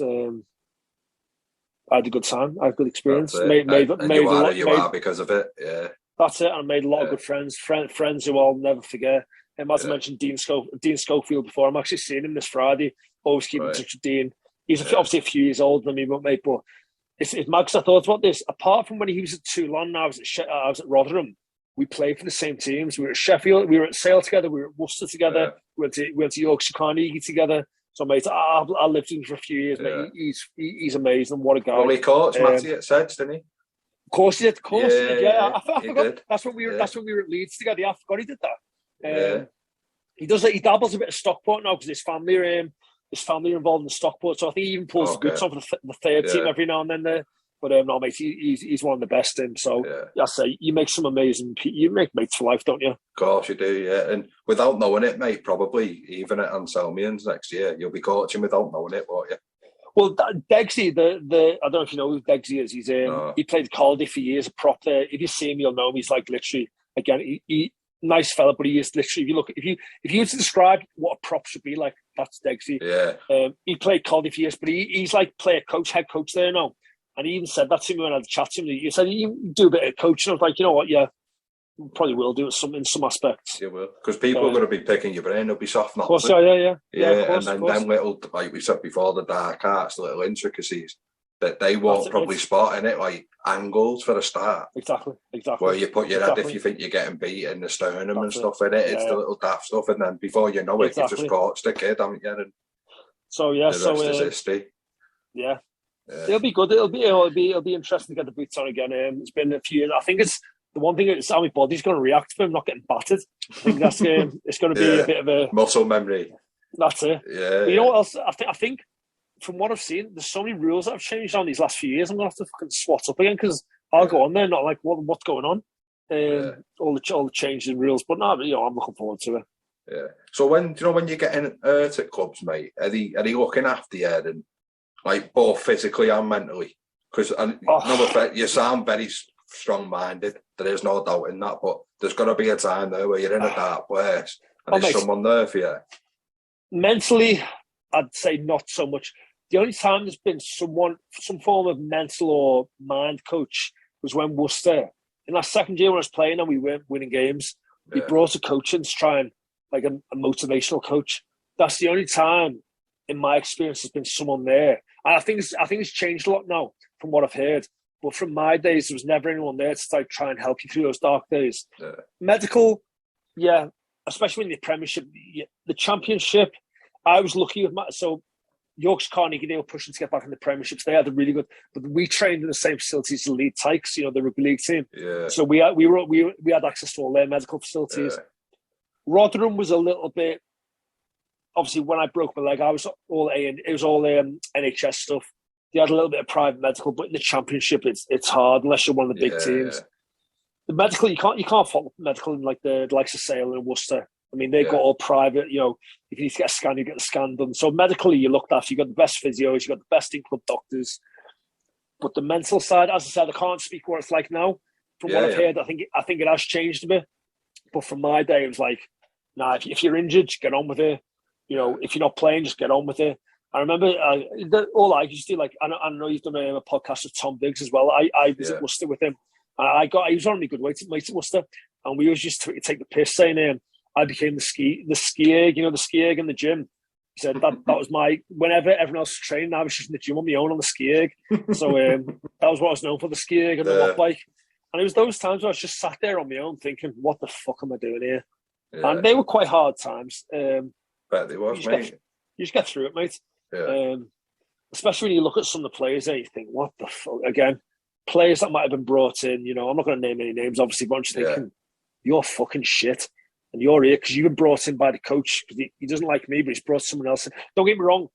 I had a good time. I had a good experience. You are because of it, yeah. That's it. I made a lot of good friends who I'll never forget. As I mentioned, Dean Schofield before, I'm actually seeing him this Friday. Always keep in touch with Dean. He's obviously a few years older than me, mate, but it's mad, because I thought about this. Apart from when he was at Toulon, I was at Rotherham. We played for the same teams. We were at Sheffield, we were at Sale together, we were at Worcester together, we went to Yorkshire Carnegie together. So, mate, I lived with him for a few years, mate. He's amazing. What a guy. Well, he coached Matty at Sedge, didn't he? Of course he did. Of course he did. Yeah, I forgot. Did. That's when we were. That's when we were at Leeds together. Yeah, I forgot he did that. He does. He dabbles a bit of Stockport now because his family are involved in Stockport. So I think he even pulls the boots on for the third team every now and then. There. But no, mate, he's one of the best. So I say, you make some amazing. You make mates for life, don't you? Of course you do, yeah. And without knowing it, mate, probably even at Anselmians next year, you'll be coaching without knowing it, won't you? Well, Degsy, I don't know if you know who Degsy is. He played Caldy for years, a prop there. If you see him, you'll know him. He's like literally, again, nice fella, but he is literally. If you were to describe what a prop should be like, that's Degsy. Yeah. He played Cardiff for years, but he's like player coach, head coach there now. And he even said that to me when I had a chat to him. He said you do a bit of coaching. I was like, you know what, yeah, probably will do it in some aspects. You will, because people are going to be picking your brain. They'll be soft. Of course, yeah. Of course, and then little, like we said before, the dark arts, the little intricacies that they won't probably spot in it, like angles for a start. Exactly. Where you put your head if you think you're getting beat in the sternum and stuff in it. It's the little daft stuff, and then before you know it, you've just caught the kid, haven't you? And so yeah, the rest is history. Yeah. It'll be good. It'll be interesting to get the boots on again. It's been a few years. I think it's the one thing is how my body's going to react to him not getting battered. I think that's it's going to be a bit of a muscle memory. That's it. Yeah. But you know what else? I think from what I've seen, there's so many rules that have changed on these last few years. I'm going to have to fucking swat up again because I'll go on there not like what's going on. All the changes in rules, but no, I'm looking forward to it. Yeah. So when you're getting hurt at clubs, mate, are they looking after you and like both physically and mentally? Because you sound very strong-minded. There is no doubt in that, but there's got to be a time there where you're in a dark place and there's someone there for you. Mentally, I'd say not so much. The only time there's been some form of mental or mind coach was when Worcester, in our second year when I was playing and we weren't winning games, we brought a coach in to try and, like a motivational coach. That's the only time, in my experience, there's been someone there. And I think it's changed a lot now from what I've heard. But from my days, there was never anyone there to try and help you through those dark days. Yeah. Medical, yeah, especially in the Premiership, the Championship. I was lucky with Yorkshire Carnegie, they were pushing to get back in the Premiership. So they had a really good, but we trained in the same facilities as the Leeds Tykes, the rugby league team. Yeah. So we had access to all their medical facilities. Yeah. Rotherham was a little bit. Obviously, when I broke my leg, I was all NHS stuff. They had a little bit of private medical, but in the Championship, it's hard unless you're one of the big teams. The medical, you can't fault medical in like the likes of Sale and Worcester. I mean, they got all private. If you need to get a scan, you get the scan done. So medically, you're looked after. You got the best physios, you got the best in-club doctors. But the mental side, as I said, I can't speak what it's like now. From what I've heard, I think it has changed a bit. But from my day, it was like, nah, if you're injured, just get on with it. If you're not playing, just get on with it. I remember all I used to do, like, I know you've done a podcast with Tom Biggs as well. I was at Worcester with him. He was on a good mate at Worcester. And we always used to take the piss saying, I became the ski egg, the ski egg in the gym. He said that was whenever everyone else was training, I was just in the gym on my own on the ski egg. So that was what I was known for, the ski egg and the lap bike. And it was those times where I was just sat there on my own thinking, what the fuck am I doing here? Yeah. And they were quite hard times. Bet they was, mate. You just get through it, mate. Yeah. Especially when you look at some of the players there, you think, what the fuck? Again, players that might have been brought in, I'm not going to name any names, obviously, but I'm just thinking, you're fucking shit. And you're here because you've been brought in by the coach because he doesn't like me, but he's brought someone else in. Don't get me wrong.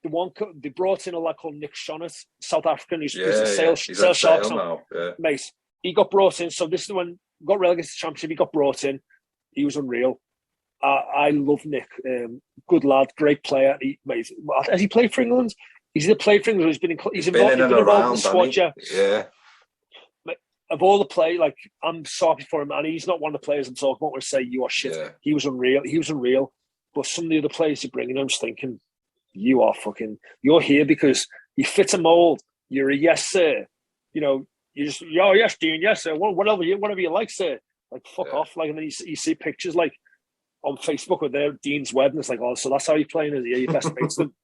They brought in a lad called Nick Shonett, South African. He's a sales shark now. Yeah. Mate, he got brought in. So this is the one, got relegated to the Championship. He got brought in. He was unreal. I love Nick. Good lad, great player. Has he played for England? He's either played for England or he's involved in the squad. Yeah. Of all the play, like, I'm sorry for him, and he's not one of the players I'm talking about when I say you are shit. Yeah. He was unreal. But some of the other players you're bringing, I'm just thinking, you're here because you fit a mould. You're a yes, sir. You just, oh, yes, Dean, yes, sir. Whatever you like, sir. Like, fuck off. Like, and then you see pictures, like, on Facebook with their Dean's Web, and it's like, oh, so that's how you're playing, is it? Yeah, your best mates them.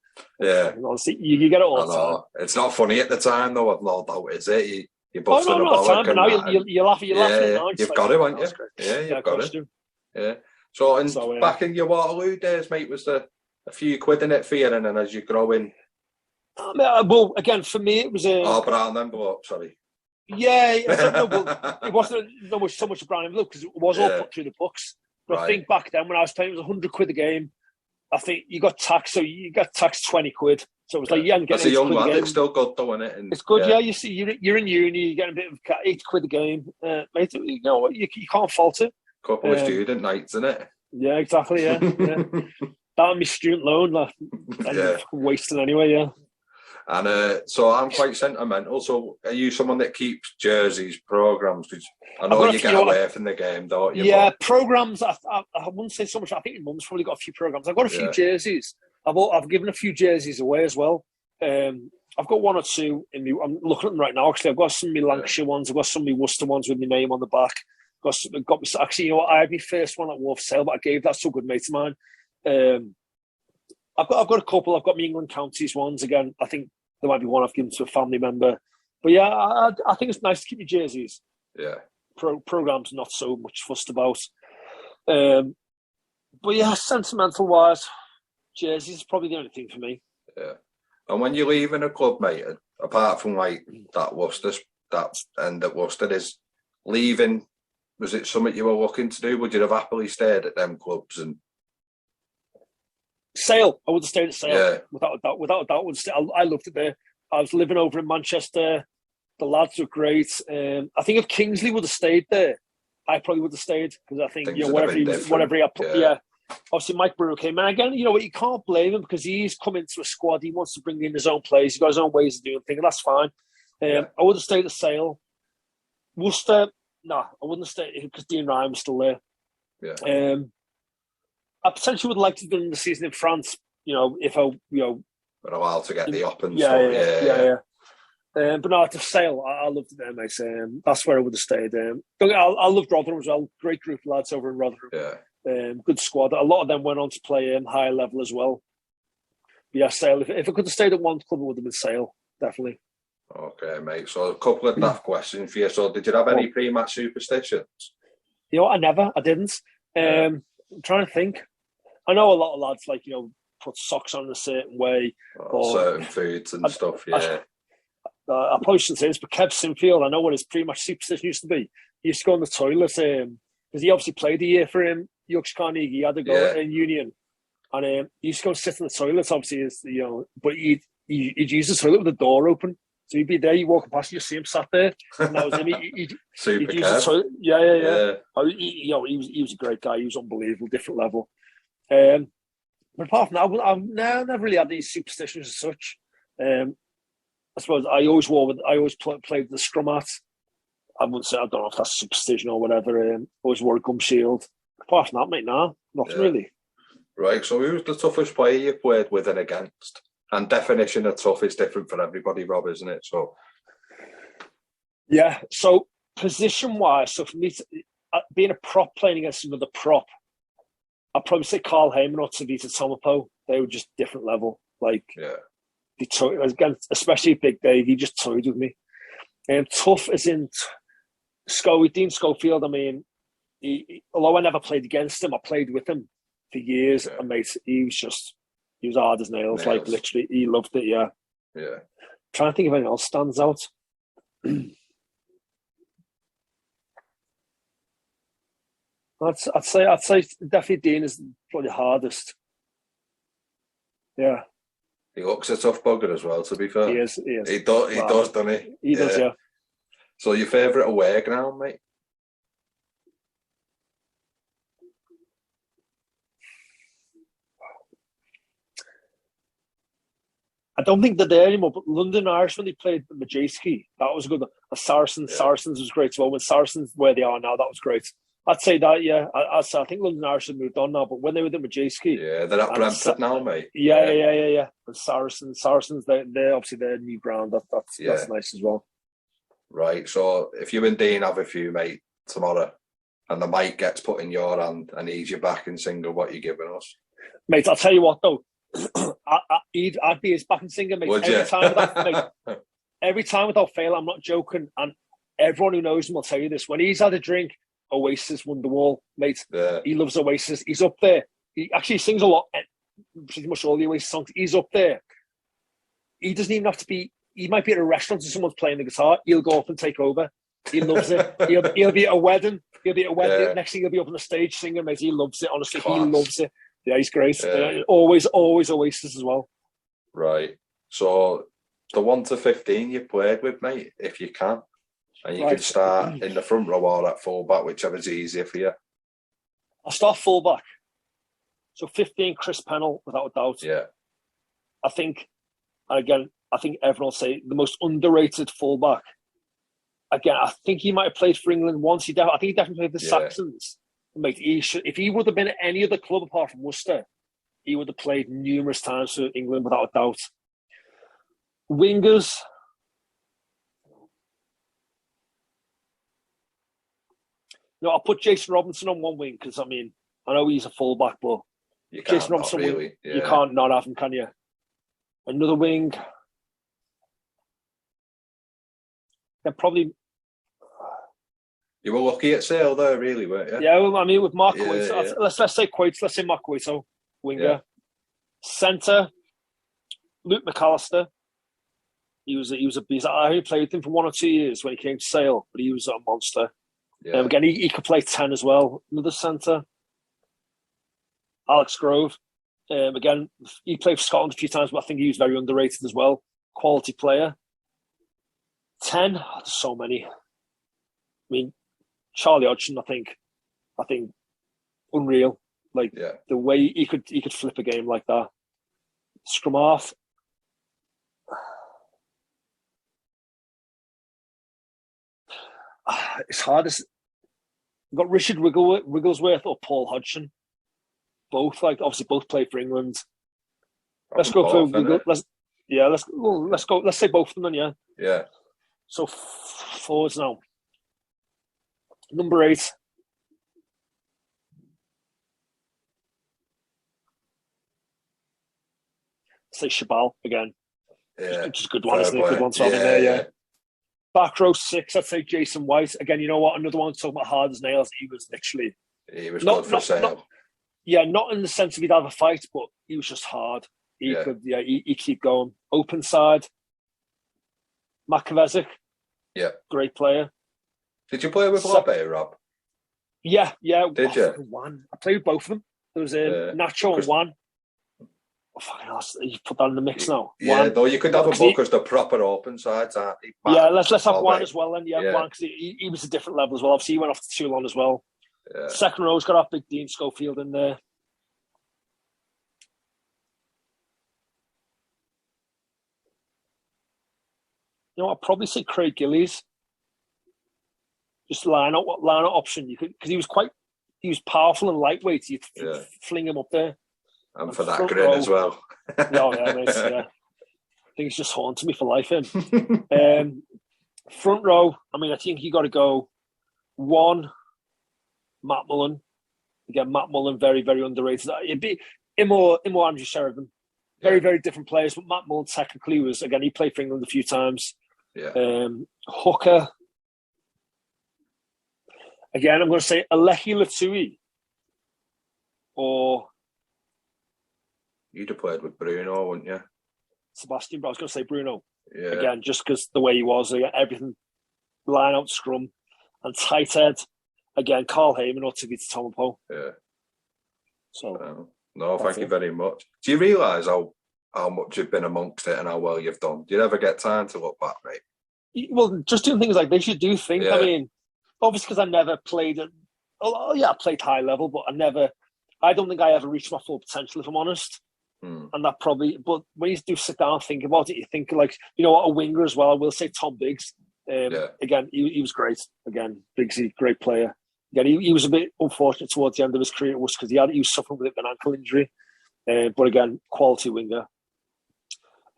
Yeah. And honestly, you get it all the time. It's not funny at the time, though, I've no doubt, is it? You're busting a bollock. But now you're laughing. Now. You've got it, haven't you? Yeah, you've got it. Yeah. So, back in your Waterloo days, mate, was there a few quid in it for you, and then as you grow in? Well, again, for me, it was a... Oh, brown envelope, sorry. Yeah, it wasn't so much a brown envelope because it was all put through the books. But I think back then when I was playing, it was 100 quid a game. I think you got taxed, so you got taxed 20 quid. So it was like, I'm getting. As a young lad, it's still good, though, isn't it? It's good, yeah. You see, you're in uni, you're getting a bit of 8 quid a game, mate. You know what? You can't fault it. Couple of student nights, isn't it? Yeah, exactly. Yeah. That and my student loan, wasting anyway. Yeah. And so I'm quite sentimental. So are you someone that keeps jerseys, programmes? Because I know you get away from the game, don't you? Yeah, programmes. I wouldn't say so much. I think your mum's probably got a few programmes. I've got a few jerseys. I've given a few jerseys away as well. I've got one or two in me. I'm looking at them right now. Actually, I've got some of my Lancashire ones. I've got some of my Worcester ones with my name on the back. Actually, you know what? I had my first one at War for Sale, but I gave that to a good mate of mine. I've got a couple. I've got my England Counties ones again. I think there might be one I've given to a family member. But yeah, I think it's nice to keep your jerseys. Yeah. Programmes not so much fussed about. But yeah, sentimental wise, jerseys is probably the only thing for me. Yeah. And when you're leaving a club, mate, apart from like that end at Worcester, is leaving, was it something you were looking to do? Would you have happily stayed at them clubs? And Sale, I would have stayed at Sale. Yeah. Without a doubt. I loved it there. I was living over in Manchester. The lads were great. I think if Kingsley would have stayed there, I probably would have stayed, because I think whatever he had put, obviously Mike Brewer came in. And again, you know what, you can't blame him, because he's come into a squad. He wants to bring in his own players. He's got his own ways of doing things, and that's fine. I would have stayed at Sale. Worcester, no, I wouldn't have stayed, because Dean Ryan was still there. Yeah. I potentially would like to do the season in France. You know, if I, but a while to get the up and stuff. Yeah. But no, to Sale, I loved it there, mate. That's where I would have stayed. I loved Rotherham as well. Great group of lads over in Rotherham. Yeah. Good squad. A lot of them went on to play higher level as well. But yeah, Sale. If I could have stayed at one club, it would have been Sale, definitely. Okay, mate. So a couple of daft questions for you. So did you have any pre-match superstitions? You know, I didn't. I'm trying to think. I know a lot of lads, like, put socks on a certain way. Certain foods and stuff, yeah. I probably shouldn't say this, but Kev Sinfield, I know what his pre-match superstition used to be. He used to go in the toilet, because he obviously played a year for Yorkshire Carnegie. He had to go in Union. And he used to go and sit in the toilet, obviously, but he'd use the toilet with the door open. So he'd be there, you walk past, you see him sat there, and that was him. He'd use the toilet. Yeah. He was a great guy. He was unbelievable, different level. But apart from that, I've never really had these superstitions as such. I suppose I always played with the scrum hat. I wouldn't say, I don't know if that's superstition or whatever. Always wore a gum shield. Apart from that, mate, nothing really. Right, so who's the toughest player you played with and against? And definition of tough is different for everybody, Rob, isn't it? So yeah, so position-wise, so for me, being a prop playing against another prop, I'd probably say Carl Heyman or Tavita Tomapo. They were just different level. Like, especially Big Dave, he just toyed with me. Tough as in Dean Schofield. I mean, although I never played against him, I played with him for years. And mate, he was hard as nails. Like, literally, he loved it. Yeah. Trying to think if anything else stands out. I'd say definitely Dean is probably the hardest. Yeah. He looks a tough bugger as well, to be fair. He is. He does, doesn't he? He does, yeah. So your favourite away ground, mate? I don't think they're there anymore, but London Irish, when they played Majewski, that was a good one. Saracens was great as well. When Saracens, where they are now, that was great. I'd say that, yeah. I think London Irish have moved on now, but when they were at Majewski... Yeah, they're at Brentford now, mate. Yeah. And Saracens, they're obviously their new ground. That's nice as well. Right, so if you and Dean have a few, mate, tomorrow, and the mic gets put in your hand and he's your back and single, what are you giving us? Mate, I'll tell you what, though. I'd be his back and singer, mate. Every time without fail, I'm not joking, and everyone who knows him will tell you this. When he's had a drink, Oasis, Wonderwall, mate. Yeah. He loves Oasis. He's up there. He actually sings a lot, pretty much all the Oasis songs. He's up there. He doesn't even have to be. He might be at a restaurant and someone's playing the guitar. He'll go up and take over. He loves it. He'll be at a wedding. Yeah. Next thing he'll be up on the stage singing, mate. He loves it. Honestly, He loves it. Yeah, he's great. Always Oasis as well. Right. So the 1 to 15 you played with, mate, if you can. And you can start in the front row or at full-back, whichever's easier for you. I'll start full-back. So 15, Chris Pennell, without a doubt. Yeah. I think, and again, I think everyone will say the most underrated fullback. Again, I think he might have played for England once. I think he definitely played for the Saxons. Mate, if he would have been at any other club apart from Worcester, he would have played numerous times for England without a doubt. Wingers. No, I'll put Jason Robinson on one wing because, I mean, I know he's a fullback, but Jason Robinson, really. You can't not have him, can you? Another wing. They're probably... You were lucky at Sale there, really, weren't you? Yeah, well, I mean, with Mark Coito, let's say Coito, let's say Mark Coito, winger. Yeah. Centre, Luke McAllister. He was a beast. I only played with him for 1 or 2 years when he came to Sale, but he was a monster. Yeah. Again, he could play 10 as well. Another centre, Alex Grove. Again, he played for Scotland a few times, but I think he was very underrated as well. Quality player. 10, there's so many. I mean, Charlie Hodgson, I think unreal. Like the way he could flip a game like that. Scrum half. It's hard. We've got Richard Wigglesworth or Paul Hodgson. Both, obviously both played for England. Let's go for Wiggle. Let's go. Let's say both of them then, yeah. Yeah. So forwards now. Number 8. Say Shabal again. Yeah. Just a good one, isn't it? Good one to have in there, yeah. Back row 6, I'd say Jason White. Again, you know what? Another one talking about hard as nails. He was literally... He was good for Sale. Not in the sense of he'd have a fight, but he was just hard. He could keep going. Open side. Matt Kovacic. Yeah. Great player. Did you play with Rob? Yeah. Did you? I played with both of them. There was Nacho and Juan. Oh, fucking hell, you put that in the mix now. Yeah, Juan. Though you could have a book as the proper open sides, aren't they? Yeah, let's have Juan as well then. Yeah. Juan, because he was a different level as well. Obviously, he went off to Toulon as well. Yeah. Second row's got our big Dean Schofield in there. You know, I'd probably say Craig Gillies. Just line out option. You could, because he was powerful and lightweight. You'd fling him up there. And for that grin as well. Mate, yeah. I think it's just haunting me for life. Front row, I mean, I think you got to go 1, Matt Mullen. Again, Matt Mullen, very, very underrated. It'd be him or Andrew Sheridan. Very, very different players, but Matt Mullen technically was, again, he played for England a few times. Yeah. Hooker. Again, I'm going to say Alehi Latui. Or... You'd have played with Bruno, wouldn't you? Sebastian, but I was going to say Bruno. Yeah. Again, just because the way he was, everything, line out scrum, and tight head. Again, Carl Heyman or Tavita Tomapo. Yeah. So, no, thank you very much. Do you realise how much you've been amongst it and how well you've done? Do you ever get time to look back, mate? Well, just doing things like this, you do think. I mean, obviously because I never played at... I played high level, but I don't think I ever reached my full potential, if I'm honest. And that probably... But when you do sit down and think about it, you think, like, you know what, a winger as well. I will say Tom Biggs. Again, he was great. Again, Biggsy, great player. Again, he was a bit unfortunate towards the end of his career because he was suffering with an ankle injury. But again, quality winger.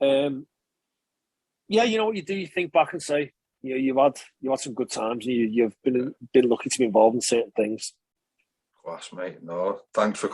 You know what you do? You think back and say, you know, you've had some good times. And you've been lucky to be involved in certain things. Class, mate. No, thanks for